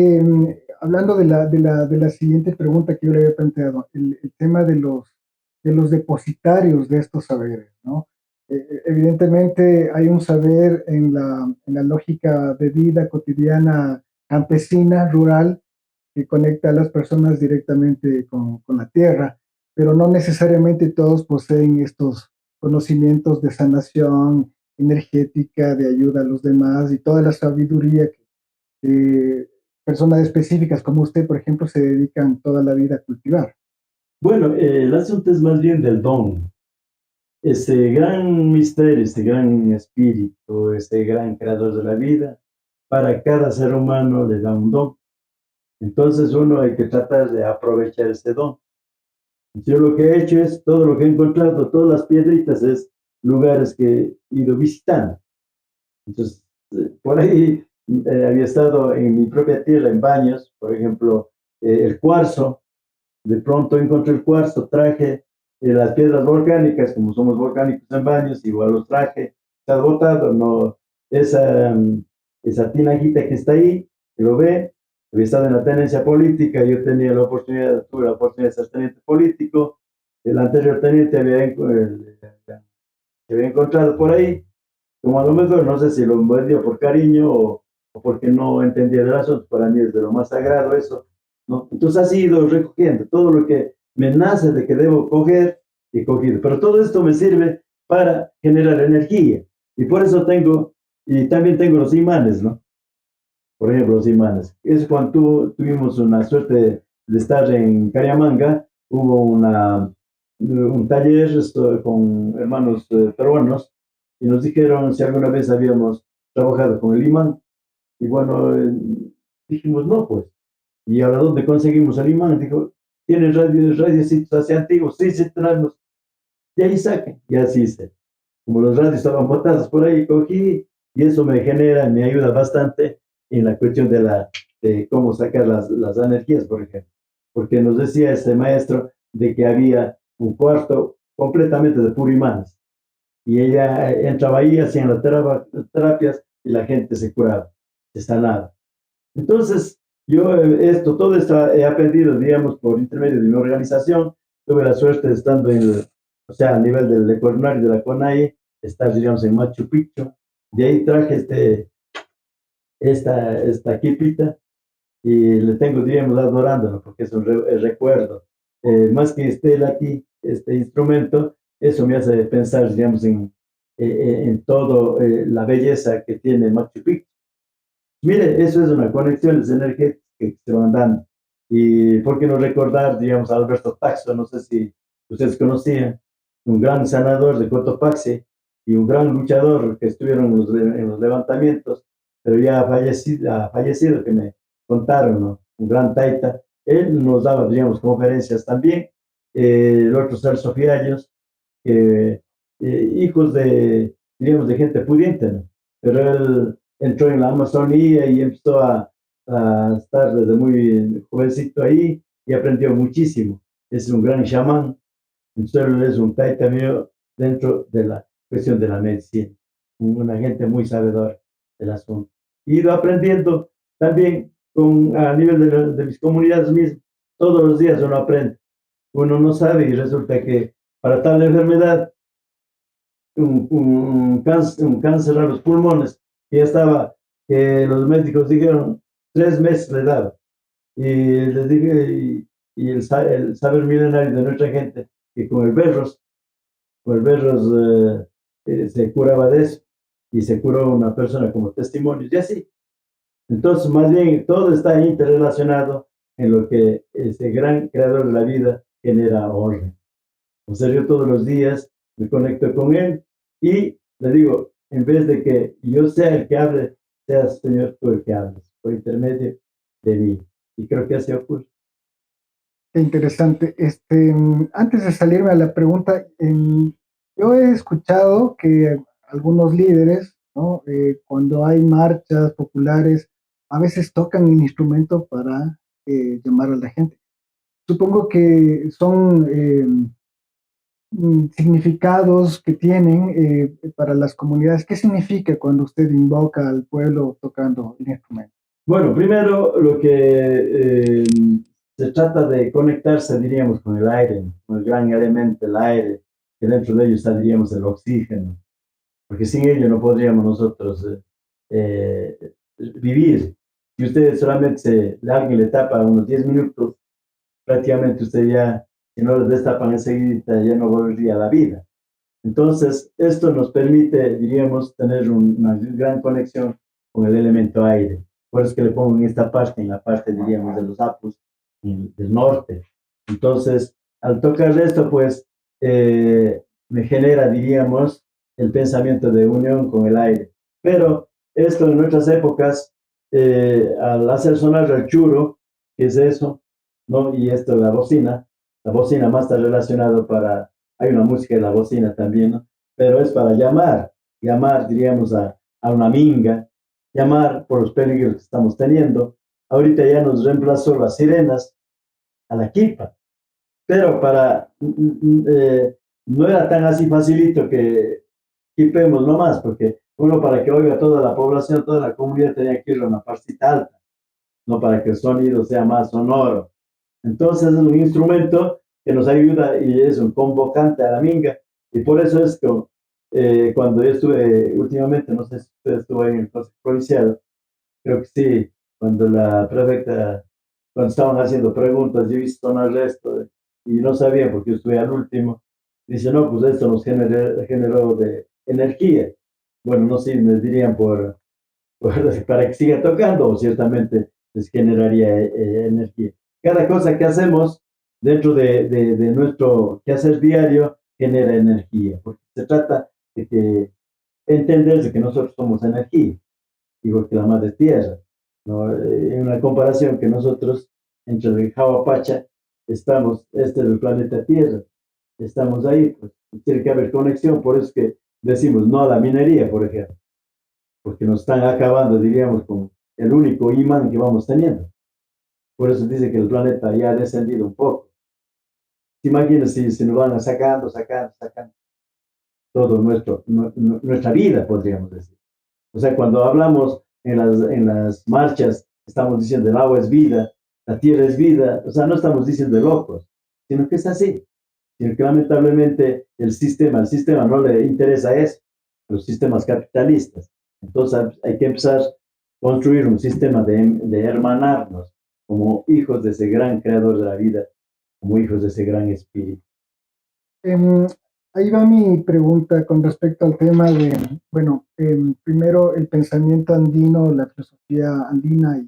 hablando de la siguiente pregunta que yo le había planteado, el tema de los depositarios de estos saberes, ¿no? Evidentemente hay un saber en la lógica de vida cotidiana campesina, rural, que conecta a las personas directamente con la tierra, pero no necesariamente todos poseen estos conocimientos de sanación energética, de ayuda a los demás y toda la sabiduría personas específicas como usted, por ejemplo, se dedican toda la vida a cultivar. Bueno, el asunto es más bien del don. Ese gran misterio, ese gran espíritu, ese gran creador de la vida, para cada ser humano le da un don. Entonces uno hay que tratar de aprovechar ese don. Yo lo que he hecho es, todo lo que he encontrado, todas las piedritas, es lugares que he ido visitando. Entonces, por ahí había estado en mi propia tierra, en Baños, por ejemplo, el cuarzo. De pronto encontré el cuarzo, traje las piedras volcánicas, como somos volcánicos en Baños, igual los traje, está botado, no, esa tinajita que está ahí, lo ve, había estado en la tenencia política, yo tenía la oportunidad, tuve la oportunidad de ser teniente político, el anterior teniente se había encontrado por ahí, como a lo mejor, no sé si lo vendió por cariño o porque no entendía el asunto, para mí es de lo más sagrado eso, ¿no? Entonces así he ido recogiendo todo lo que me nace de que debo coger y cogido, pero todo esto me sirve para generar energía y por eso tengo, y también tengo los imanes, ¿no? Por ejemplo, los imanes. Es cuando tuvimos una suerte de estar en Cariamanga, hubo un taller con hermanos peruanos y nos dijeron si alguna vez habíamos trabajado con el imán. Y bueno, dijimos no, pues. ¿Y ahora dónde conseguimos el imán? Dijo, ¿tienen radiocitos así antiguos? Sí, sí, tenemos. Y ahí saquen. Y así hice. Como los radios estaban botados por ahí, cogí y eso me genera, me ayuda bastante en la cuestión de cómo sacar las energías, por ejemplo. Porque nos decía este maestro de que había un cuarto completamente de puro imanes. Y ella entraba ahí, hacían las terapias y la gente se curaba, se sanaba. Entonces, yo todo esto he aprendido, digamos, por intermedio de mi organización. Tuve la suerte de estando o sea, a nivel del coronario de la CONAIE, estar, digamos, en Machu Picchu. De ahí traje esta kipita y le tengo, digamos, adorándolo, porque es un recuerdo. Más que esté aquí, este instrumento, eso me hace pensar, digamos, en todo la belleza que tiene Machu Picchu. Mire, eso es una conexión energética que se van dando. Y por qué no recordar, digamos, a Alberto Taxo, no sé si ustedes conocían, un gran sanador de Cotopaxi y un gran luchador que estuvieron en los levantamientos, pero ya ha fallecido, que me contaron, ¿no? Un gran taita. Él nos daba, digamos, conferencias también. El otro Celso Fiallos, hijos digamos, de gente pudiente, ¿no? Pero él entró en la Amazonía y empezó a estar desde muy jovencito ahí y aprendió muchísimo. Es un gran chamán, entonces él es un taita mío dentro de la cuestión de la medicina, una gente muy sabedora del asunto. Y he ido aprendiendo también a nivel de mis comunidades mismas, todos los días uno aprende, uno no sabe y resulta que para tal enfermedad un cáncer a los pulmones, que ya estaba, que los médicos dijeron 3 meses le daba. Y les dije, y el saber milenario de nuestra gente, que con el berros se curaba de eso, y se curó una persona como testimonio, y así. Entonces, más bien, todo está interrelacionado en lo que ese gran creador de la vida genera orden. O sea, yo todos los días me conecto con él y le digo, en vez de que yo sea el que hable, seas Señor tú el que hables, por intermedio de mí. Y creo que así ocurre. Qué interesante. Antes de salirme a la pregunta, yo he escuchado que algunos líderes, ¿no? Cuando hay marchas populares, a veces tocan un instrumento para llamar a la gente. Supongo que son significados que tienen para las comunidades. ¿Qué significa cuando usted invoca al pueblo tocando el instrumento? Bueno, primero lo que se trata de conectarse, diríamos, con el aire, con el gran elemento, el aire, que dentro de ello está, diríamos, el oxígeno, porque sin ello no podríamos nosotros vivir. Si usted solamente alguien le tapa unos 10 minutos, prácticamente usted ya, si no le destapan enseguida, ya no volvería a la vida. Entonces, esto nos permite, diríamos, tener una gran conexión con el elemento aire. Por eso es que le pongo en esta parte, en la parte, diríamos, de los Apus, del norte. Entonces, al tocar esto, pues, me genera, diríamos, el pensamiento de unión con el aire. Pero esto en nuestras épocas, al hacer sonar el churo, que es eso, ¿no? Y esto, la bocina más está relacionado hay una música de la bocina también, ¿no? Pero es para llamar, diríamos, a una minga, llamar por los peligros que estamos teniendo. Ahorita ya nos reemplazó las sirenas a la quipa, pero no era tan así facilito que quipemos nomás, porque uno para que oiga toda la población, toda la comunidad tenía que ir a una partita alta. no para que el sonido sea más sonoro. Entonces es un instrumento que nos ayuda y es un convocante a la minga. Y por eso es que cuando yo estuve últimamente, no sé si usted estuvo en el Consejo Provincial, creo que sí, cuando la prefecta, cuando estaban haciendo preguntas, yo hice sonar esto y no sabía porque yo estuve al último. Dice, no, pues esto nos generó de energía. Bueno, no sé, me dirían para que siga tocando, o ciertamente les generaría energía. Cada cosa que hacemos dentro de nuestro quehacer diario genera energía, porque se trata de que entenderse que nosotros somos energía, igual que la madre tierra, ¿no? En una comparación que nosotros entre el Jawapacha estamos, este es el planeta Tierra, estamos ahí, pues tiene que haber conexión, por eso es que decimos no a la minería, por ejemplo, porque nos están acabando, diríamos, con el único imán que vamos teniendo. Por eso dice que el planeta ya ha descendido un poco. Imagínense si nos van sacando todo nuestra vida, podríamos decir. O sea, cuando hablamos en las marchas, estamos diciendo el agua es vida, la tierra es vida, o sea, no estamos diciendo de locos, sino que es así. Sino que lamentablemente el sistema no le interesa eso, los sistemas capitalistas. Entonces hay que empezar a construir un sistema de hermanarnos como hijos de ese gran creador de la vida, como hijos de ese gran espíritu. Em, Ahí va mi pregunta con respecto al tema de, bueno, primero el pensamiento andino, la filosofía andina y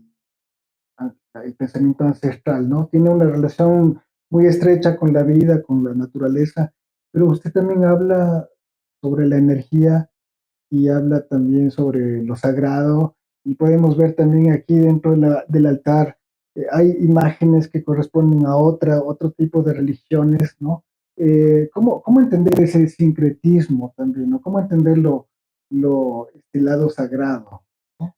el pensamiento ancestral, ¿no? Tiene una relación muy estrecha con la vida, con la naturaleza, pero usted también habla sobre la energía y habla también sobre lo sagrado y podemos ver también aquí dentro del altar, hay imágenes que corresponden a otro tipo de religiones, ¿no? ¿Cómo entender ese sincretismo también, ¿no? ¿Cómo entender este lado sagrado? ¿No?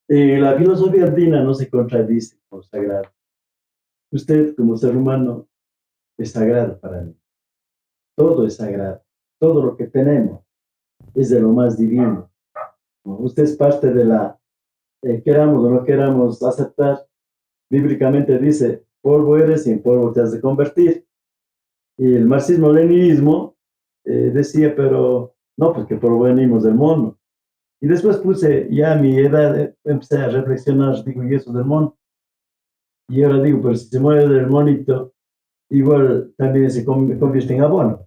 La filosofía andina no se contradice con lo sagrado. Usted como ser humano es sagrado para mí. Todo es sagrado. Todo lo que tenemos es de lo más divino, ¿no? Usted es parte de queramos o no queramos aceptar, bíblicamente dice, polvo eres y en polvo te has de convertir. Y el marxismo-leninismo decía, pero no, pues que provenimos del mono. Y después puse, ya a mi edad, empecé a reflexionar, digo, y eso del mono. Y ahora digo, pero si se muere del monito, igual también se convierte en abono.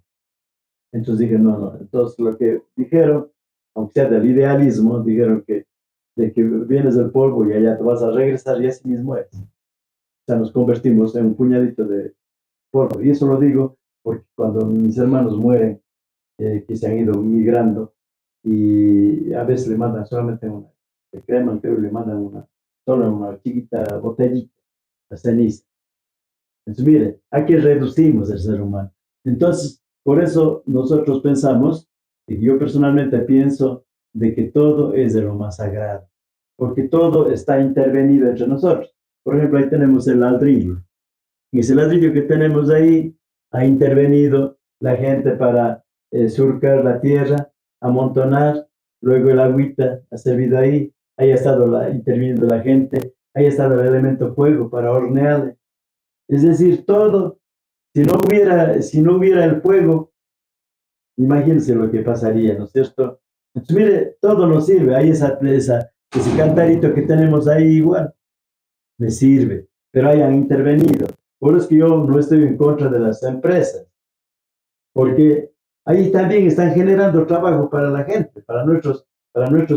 Entonces dije, no, no. Entonces lo que dijeron, aunque sea del idealismo, dijeron que de que vienes del polvo y allá te vas a regresar y así mismo es. O sea, nos convertimos en un puñadito de polvo. Y eso lo digo porque cuando mis hermanos mueren, que se han ido migrando, y a veces le mandan solamente una, le creman, pero le mandan solo una chiquita botellita, la ceniza. Entonces, mire, aquí reducimos el ser humano. Entonces, por eso nosotros pensamos, y yo personalmente pienso, de que todo es de lo más sagrado, porque todo está intervenido entre nosotros. Por ejemplo, ahí tenemos el ladrillo, y ese ladrillo que tenemos ahí ha intervenido la gente para surcar la tierra, amontonar, luego el agüita ha servido ahí ha estado interviniendo la gente, ahí ha estado el elemento fuego para hornear. Es decir, todo, si no hubiera el fuego, imagínense lo que pasaría, ¿no es cierto? Entonces, mire, todo nos sirve, hay ese cantarito que tenemos ahí igual, me sirve, pero hayan intervenido. Por eso es que yo no estoy en contra de las empresas, porque ahí también están generando trabajo para la gente, para nuestros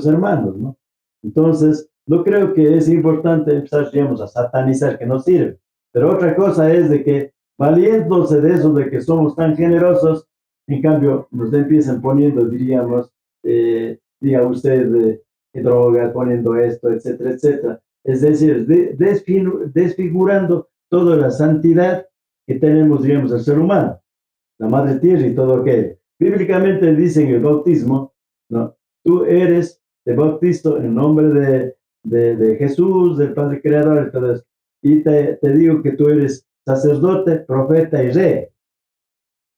hermanos, ¿no? Entonces, no creo que es importante empezar, digamos, a satanizar que no sirve. Pero otra cosa es de que, valiéndose de eso, de que somos tan generosos, en cambio, nos empiezan poniendo, diríamos, diga usted, drogas, poniendo esto, etcétera, etcétera. Es decir, desfigurando toda la santidad que tenemos, digamos, el ser humano, la madre tierra y todo aquello. Bíblicamente dice en el bautismo, ¿no? Tú eres de bautizo en el nombre de Jesús, del Padre Creador y todo eso. Y te digo que tú eres sacerdote, profeta y rey.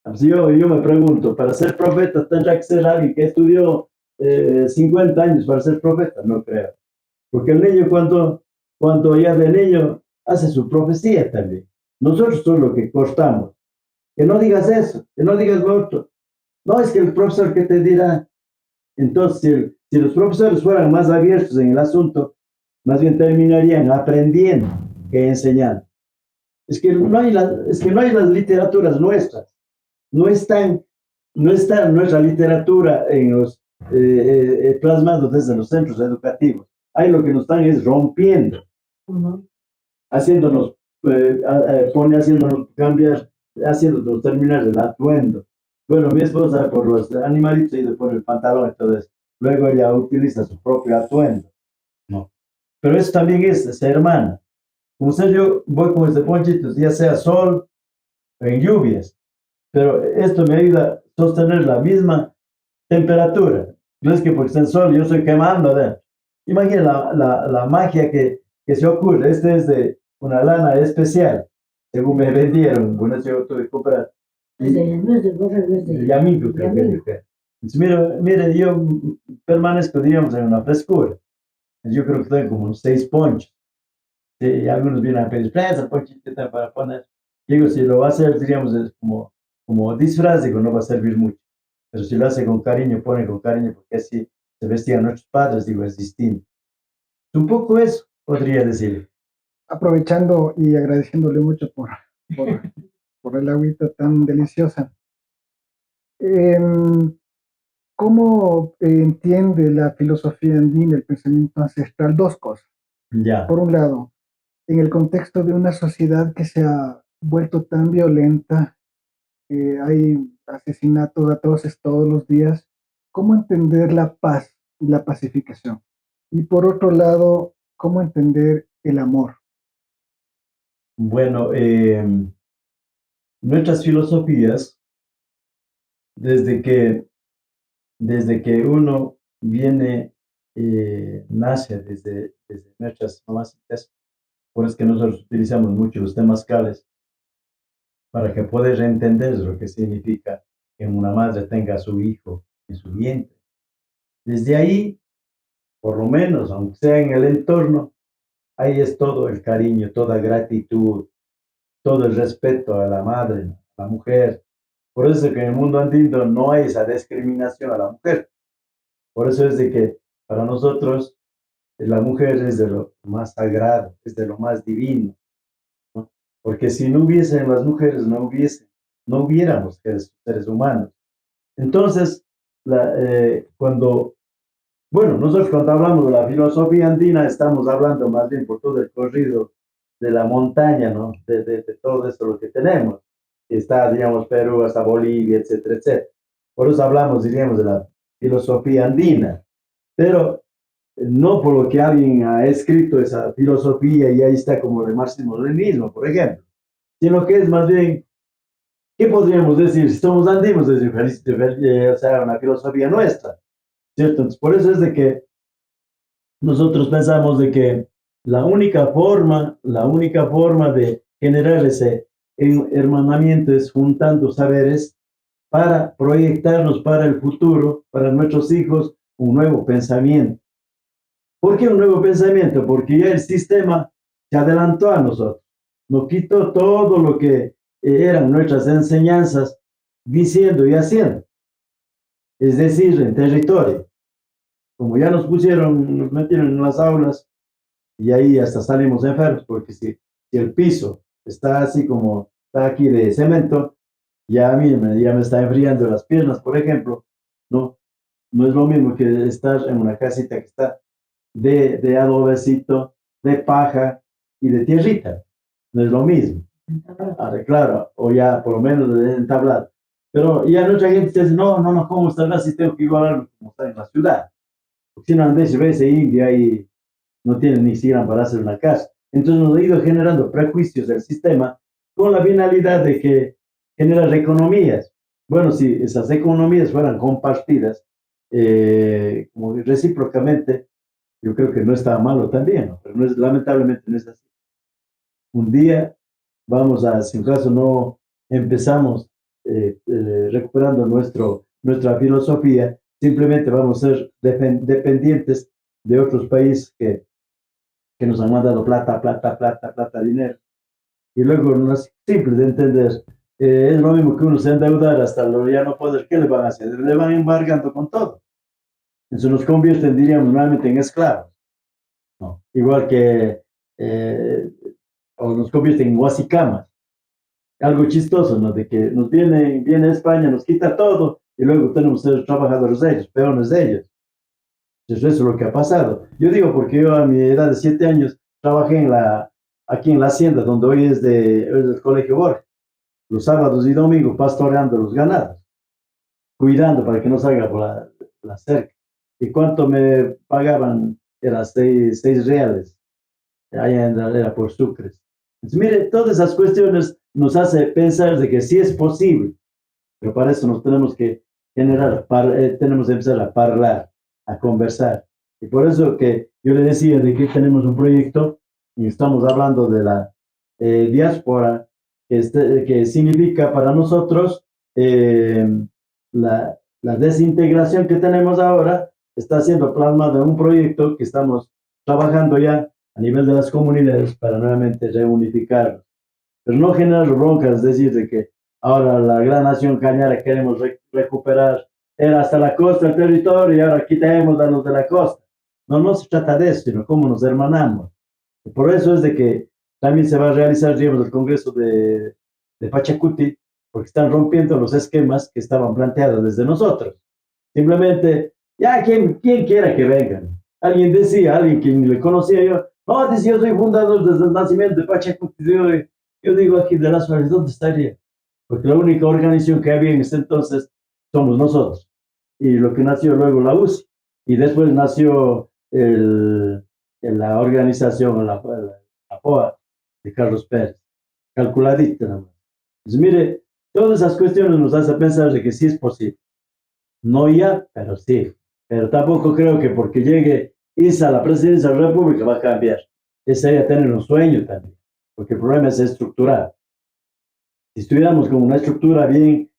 Así yo me pregunto, para ser profeta tendrá que ser alguien que estudió 50 años para ser profeta, no creo. Porque el niño cuando ya de niño hace su profecía también. Nosotros somos lo que cortamos. Que no digas eso, que no digas lo otro. No, es que el profesor que te dirá. Entonces, si los profesores fueran más abiertos en el asunto, más bien terminarían aprendiendo que enseñando. Es que no hay las literaturas nuestras. No están, no está nuestra literatura en los plasmados desde los centros educativos. Ahí lo que nos están es rompiendo, haciéndonos, haciéndonos cambiar, haciéndonos terminar el atuendo. Bueno, mi esposa por los animalitos y por el pantalón, entonces luego ella utiliza su propio atuendo, ¿no? Pero eso también es ser hermana. Como sé, yo voy con este ponchito, ya sea sol o en lluvias, pero esto me ayuda a sostener la misma temperatura. No es que porque está el sol yo estoy quemando adentro. Imagina la magia que se ocurre. Este es de una lana especial, según me vendieron. Bueno, yo tuve que comprar. No es de borrar, no es de Yaminku, creo que es. Entonces, mire, yo permanezco, digamos, en una frescura. Yo creo que tengo como unos 6 ponchos. Y algunos vienen a pedir, presa, ponchita para poner. Digo, si lo va a hacer, diríamos, es como disfraz, digo, no va a servir mucho. Pero si lo hace con cariño, pone con cariño, porque así se vestían nuestros padres, digo, es distinto. Un poco eso, podría decir. Aprovechando y agradeciéndole mucho por, por el agüita tan deliciosa. Em, ¿Cómo entiende la filosofía andina, el pensamiento ancestral? Dos cosas. Ya, Por un lado, en el contexto de una sociedad que se ha vuelto tan violenta, hay asesinatos atroces todos los días, ¿cómo entender la paz y la pacificación? Y por otro lado, ¿cómo entender el amor? bueno, nuestras filosofías, desde que, desde que uno viene, nace desde nuestras mamacitas, por eso es que nosotros utilizamos mucho los temazcales para que puedas entender lo que significa que una madre tenga a su hijo en su vientre. Desde ahí, por lo menos, aunque sea en el entorno, ahí es todo el cariño, toda gratitud, todo el respeto a la madre, a la mujer. Por eso es que en el mundo andino no hay esa discriminación a la mujer. Por eso es de que para nosotros la mujer es de lo más sagrado, es de lo más divino, ¿no? Porque si no hubiesen las mujeres, no hubiéramos seres humanos. Entonces, bueno, nosotros cuando hablamos de la filosofía andina, estamos hablando más bien por todo el corrido de la montaña, ¿no? De todo esto lo que tenemos. Está, digamos, Perú hasta Bolivia, etcétera, etcétera. Por eso hablamos, diríamos, de la filosofía andina. Pero no por lo que alguien ha escrito esa filosofía y ahí está como el marxismo-leninismo, por ejemplo, sino que es más bien, ¿qué podríamos decir? Si somos andinos, o sea, una filosofía nuestra, ¿cierto? Entonces, por eso es de que nosotros pensamos de que la única forma de generar ese hermanamiento es juntando saberes para proyectarnos para el futuro, para nuestros hijos, un nuevo pensamiento. ¿Por qué un nuevo pensamiento? Porque ya el sistema se adelantó a nosotros, nos quitó todo lo que eran nuestras enseñanzas diciendo y haciendo, es decir, en territorio. Como ya nos pusieron, nos metieron en las aulas y ahí hasta salimos enfermos, porque si el piso está así como está aquí de cemento, ya a mí ya me está enfriando las piernas, por ejemplo, ¿no? No es lo mismo que estar en una casita que está de adobecito, de paja y de tierrita. No es lo mismo. Ahora, claro, o ya por lo menos de entablar. Pero ya mucha gente dice, no, ¿cómo estar así? Tengo que igualarme como está en la ciudad. Porque si no, andes, ves India y no tienen ni siquiera para hacer una casa. Entonces nos ha ido generando prejuicios del sistema con la finalidad de que generar economías. Bueno, si esas economías fueran compartidas como recíprocamente, yo creo que no está malo también, ¿no? Pero no es, lamentablemente no es así. Un día vamos a, si en caso no empezamos recuperando nuestra filosofía, simplemente vamos a ser dependientes de otros países que que nos han mandado plata, plata, plata, plata, dinero. Y luego no es simple de entender. Es lo mismo que uno se endeudar hasta lo ya no poder, ¿qué le van a hacer? Le van embargando con todo. Eso nos convierte, diríamos, nuevamente en esclavos, ¿no? Igual que, eh, o nos convierte en guasicamas. Algo chistoso, ¿no? De que viene España, nos quita todo y luego tenemos que ser trabajadores de ellos, peones de ellos. Eso es lo que ha pasado. Yo digo porque yo a mi edad de 7 años trabajé aquí en la hacienda, donde hoy es del Colegio Borges, los sábados y domingos pastoreando los ganados, cuidando para que no salga por la cerca. ¿Y cuánto me pagaban? Era 6 reales, allá era por sucres. Entonces, mire, todas esas cuestiones nos hace pensar de que sí es posible, pero para eso nos tenemos que tenemos que empezar a hablar, a conversar. Y por eso que yo le decía de que tenemos un proyecto y estamos hablando de la diáspora, que significa para nosotros eh, la desintegración que tenemos ahora está siendo plasmada en un proyecto que estamos trabajando ya a nivel de las comunidades para nuevamente reunificarnos. Pero no generar broncas, es decir, de que ahora la gran nación cañara queremos recuperar, era hasta la costa el territorio y ahora quitemos a los de la costa. No, no se trata de eso, sino cómo nos hermanamos. Y por eso es de que también se va a realizar, digamos, el Congreso de Pachacuti, porque están rompiendo los esquemas que estaban planteados desde nosotros. Simplemente, ya, quien quiera que vengan. Alguien decía, alguien que le conocía yo, no, decía, yo soy fundador desde el nacimiento de Pachacuti. Yo digo aquí de las Suárez, ¿dónde estaría? Porque la única organización que había en ese entonces somos nosotros. Y lo que nació luego la UCI. Y después nació la organización, la POA de Carlos Pérez. Calculadita nada más. Entonces, mire, todas esas cuestiones nos hacen pensar de que sí es posible. No ya, pero sí. Pero tampoco creo que porque llegue Isa a la presidencia de la República va a cambiar. Ese sería tener un sueño también, porque el problema es estructural. Si estuviéramos con una estructura bien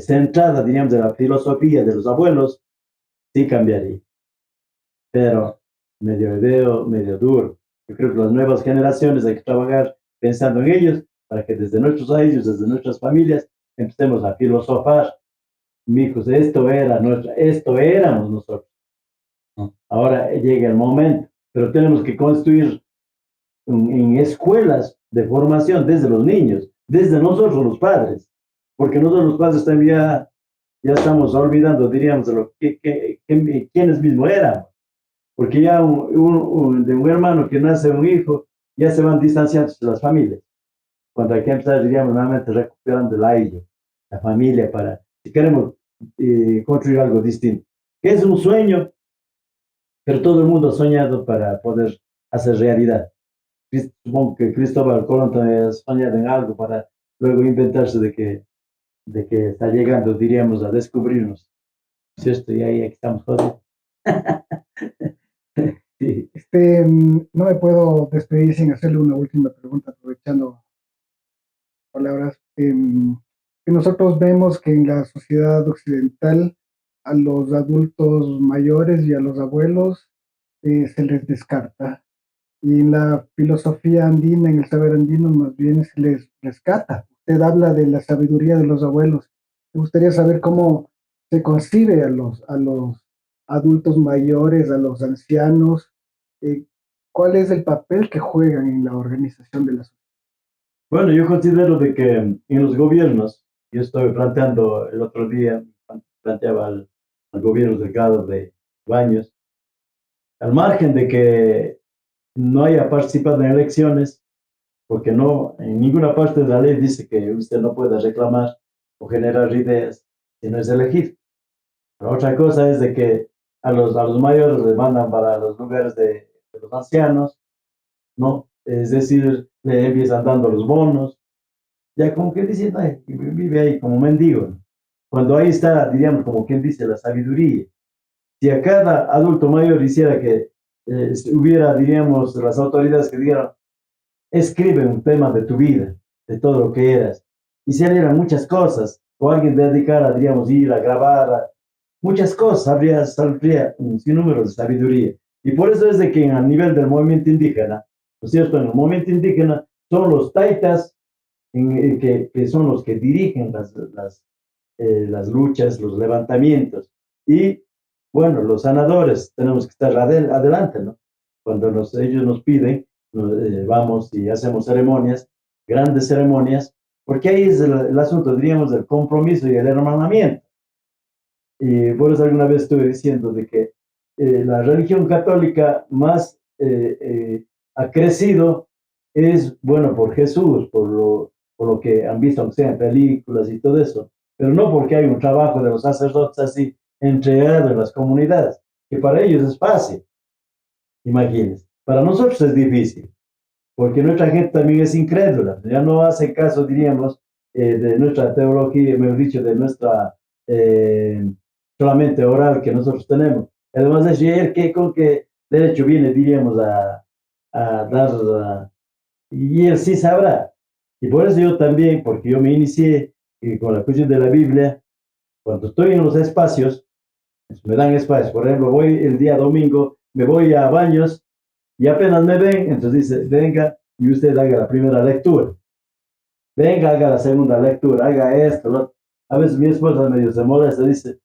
centrada, diríamos, de la filosofía de los abuelos, sí cambiaría. Pero medio veo, medio duro. Yo creo que las nuevas generaciones hay que trabajar pensando en ellos para que desde nuestros años, desde nuestras familias, empecemos a filosofar. Mijos, esto éramos nosotros. ¿No? Ahora llega el momento, pero tenemos que construir en escuelas de formación desde los niños, desde nosotros los padres, porque nosotros los padres también ya estamos olvidando, diríamos, de lo quiénes mismos éramos, porque ya de un hermano que nace un hijo, ya se van distanciando de las familias, cuando hay que empezar, diríamos, nuevamente recuperando el aire, la familia, para, si queremos construir algo distinto, que es un sueño, pero todo el mundo ha soñado para poder hacer realidad. Supongo que Cristóbal Colón también ha soñado en algo para luego inventarse de que está llegando, diríamos, a descubrirnos, ¿cierto? Y ahí estamos jodidos. Sí. No me puedo despedir sin hacerle una última pregunta, aprovechando palabras. Que nosotros vemos que en la sociedad occidental a los adultos mayores y a los abuelos se les descarta. Y en la filosofía andina, en el saber andino, más bien se les rescata. Usted habla de la sabiduría de los abuelos. Me gustaría saber cómo se concibe a los adultos mayores, a los ancianos, eh, cuál es el papel que juegan en la organización de la sociedad. Bueno, yo considero de que en los gobiernos, yo estoy planteando el otro día, planteaba al gobierno Delgado de Baños, al margen de que no haya participado en elecciones, porque no, en ninguna parte de la ley dice que usted no pueda reclamar o generar ideas si no es elegido. Pero otra cosa es de que a los mayores les mandan para los lugares de los ancianos, ¿no? Es decir, le empiezan dando los bonos, ya como que dicen, ay, vive ahí como mendigo, ¿no? Cuando ahí está, diríamos, como quien dice, la sabiduría. Si a cada adulto mayor hiciera que hubiera, diríamos, las autoridades que dijeran, escribe un tema de tu vida, de todo lo que eras, y salieran muchas cosas, o alguien dedicara, diríamos, ir a grabar, muchas cosas, saldría un sinnúmero de sabiduría. Y por eso es de que a nivel del movimiento indígena, ¿no es cierto? En el movimiento indígena son los taitas que son los que dirigen las luchas, los levantamientos. Y bueno, los sanadores tenemos que estar adelante, ¿no? Cuando ellos nos piden, vamos y hacemos ceremonias, grandes ceremonias, porque ahí es el asunto, diríamos, del compromiso y el hermanamiento. Y por eso alguna vez estuve diciendo de que la religión católica más ha crecido es, bueno, por Jesús, por lo que han visto, aunque sea en películas y todo eso, pero no porque hay un trabajo de los sacerdotes así entregado en las comunidades, que para ellos es fácil, imagínense. Para nosotros es difícil, porque nuestra gente también es incrédula, ya no hace caso, diríamos, de nuestra teología, mejor dicho, de nuestra eh, solamente oral que nosotros tenemos. Además de decir que con qué derecho viene, diríamos, a dar, y él sí sabrá. Y por eso yo también, porque yo me inicié con la cuestión de la Biblia, cuando estoy en los espacios, pues, me dan espacio. Por ejemplo, voy el día domingo, me voy a baños y apenas me ven, entonces dice, venga y usted haga la primera lectura. Venga, haga la segunda lectura, haga esto, ¿no? A veces mi esposa medio se molesta, dice,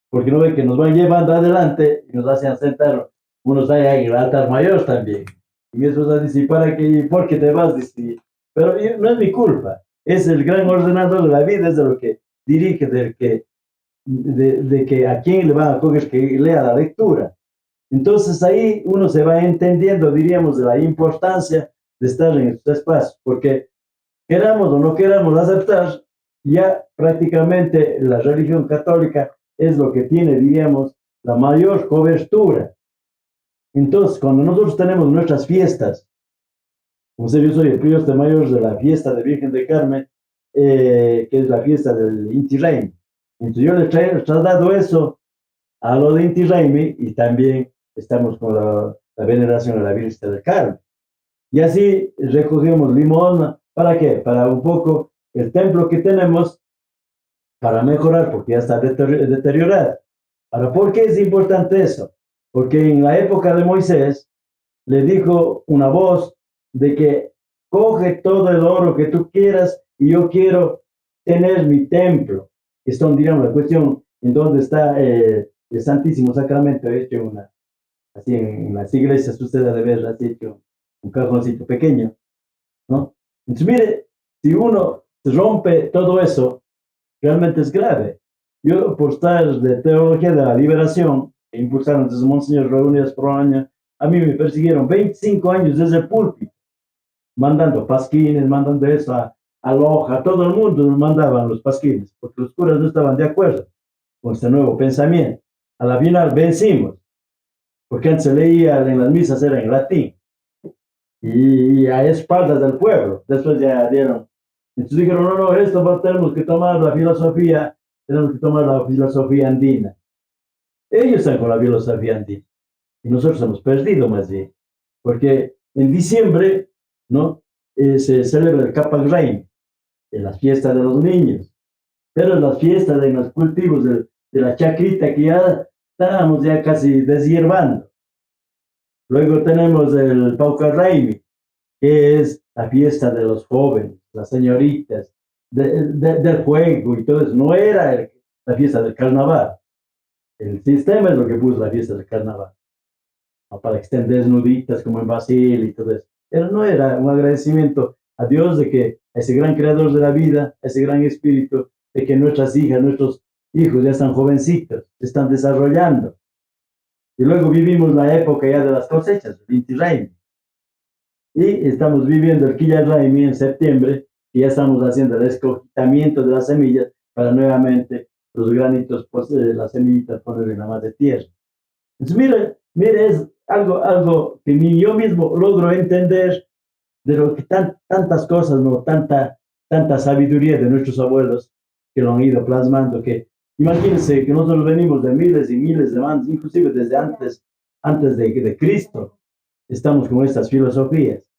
porque no ve que nos van llevando adelante y nos hacen sentar unos allá en el altar mayor también. Y mi esposa dice, ¿y para qué? ¿Por qué te vas? Dice, pero no es mi culpa, es el gran ordenador de la vida, es de lo que dirige, de que a quién le van a coger que lea la lectura. Entonces ahí uno se va entendiendo, diríamos, de la importancia de estar en estos espacios, porque queramos o no queramos aceptar, ya prácticamente la religión católica es lo que tiene, diríamos, la mayor cobertura. Entonces, cuando nosotros tenemos nuestras fiestas, como sé, yo soy el prior mayor de la fiesta de Virgen de Carmen, que es la fiesta del Inti Raymi. Entonces yo le he trasladado eso a lo de Inti Raymi y también estamos con la veneración a la Virgen del Carmen. Y así recogemos limón, ¿para qué? Para un poco el templo que tenemos, para mejorar, porque ya está deteriorado. Ahora, ¿por qué es importante eso? Porque en la época de Moisés le dijo una voz de que coge todo el oro que tú quieras y yo quiero tener mi templo. Esto, digamos, la cuestión en dónde está el Santísimo Sacramento hecho así en las iglesias, usted ha de ver así hecho un cajoncito pequeño, ¿no? Entonces, mire, si uno rompe todo eso, realmente es grave. Yo, por estar de teología de la liberación, que impulsaron desde Monseñor reunidas por año, a mí me persiguieron 25 años desde el púlpito, mandando pasquines, mandando eso a Loja, todo el mundo nos mandaban los pasquines, porque los curas no estaban de acuerdo con este nuevo pensamiento. A la final vencimos, porque antes se leía en las misas, era en latín, y a espaldas del pueblo. Después ya dieron. Entonces dijeron, no, no, esto tenemos que tomar la filosofía, tenemos que tomar la filosofía andina. Ellos están con la filosofía andina y nosotros hemos perdido más bien, porque en diciembre, ¿no? Se celebra el Capac Rain, en las fiestas de los niños, pero en las fiestas de los cultivos de la chacrita que ya estábamos ya casi deshiervando. Luego tenemos el Pauca Raimi, que es la fiesta de los jóvenes, las señoritas, del juego y todo eso. No era la fiesta del carnaval. El sistema es lo que puso la fiesta del carnaval, ¿no? Para que estén desnuditas como en Brasil y todo eso. Pero no era un agradecimiento a Dios de que a ese gran creador de la vida, a ese gran espíritu, de que nuestras hijas, nuestros hijos ya están jovencitos, se están desarrollando. Y luego vivimos la época ya de las cosechas, el Inti Raymi. Y estamos viviendo el Quilla Raimi en septiembre y ya estamos haciendo el escogitamiento de las semillas para nuevamente los granitos, pues, las semillitas poner en la madre tierra. Entonces, mire, es algo que ni yo mismo logro entender de lo que tantas cosas, ¿no? Tanta sabiduría de nuestros abuelos que lo han ido plasmando, que imagínense que nosotros venimos de miles y miles de años, inclusive desde antes de Cristo, estamos con estas filosofías,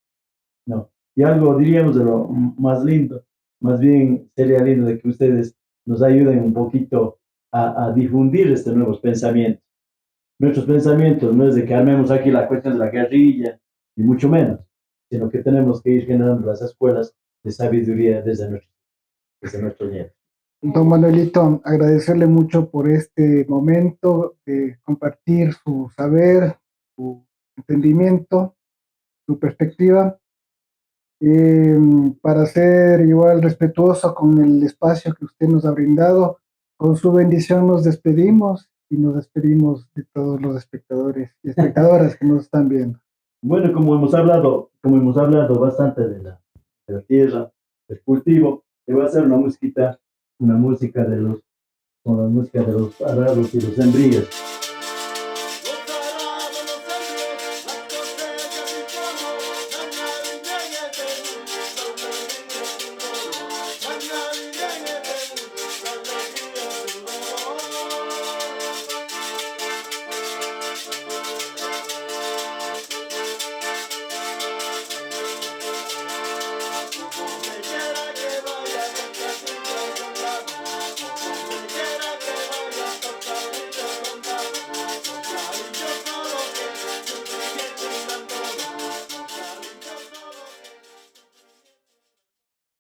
¿no? Y algo diríamos de lo más lindo, más bien sería lindo de que ustedes nos ayuden un poquito a difundir estos nuevos pensamientos. nuestros pensamientos no es de que armemos aquí la cuestión de la guerrilla, ni mucho menos, sino que tenemos que ir generando las escuelas de sabiduría desde nuestro nieto. Don Manuelito, agradecerle mucho por este momento de compartir su saber, su entendimiento, su perspectiva. Eh, para ser igual respetuoso con el espacio que usted nos ha brindado, con su bendición nos despedimos y nos despedimos de todos los espectadores y espectadoras que nos están viendo. Bueno, como hemos hablado bastante de la tierra, del cultivo, te voy a hacer una música de los, con la música de los arados y los embríos.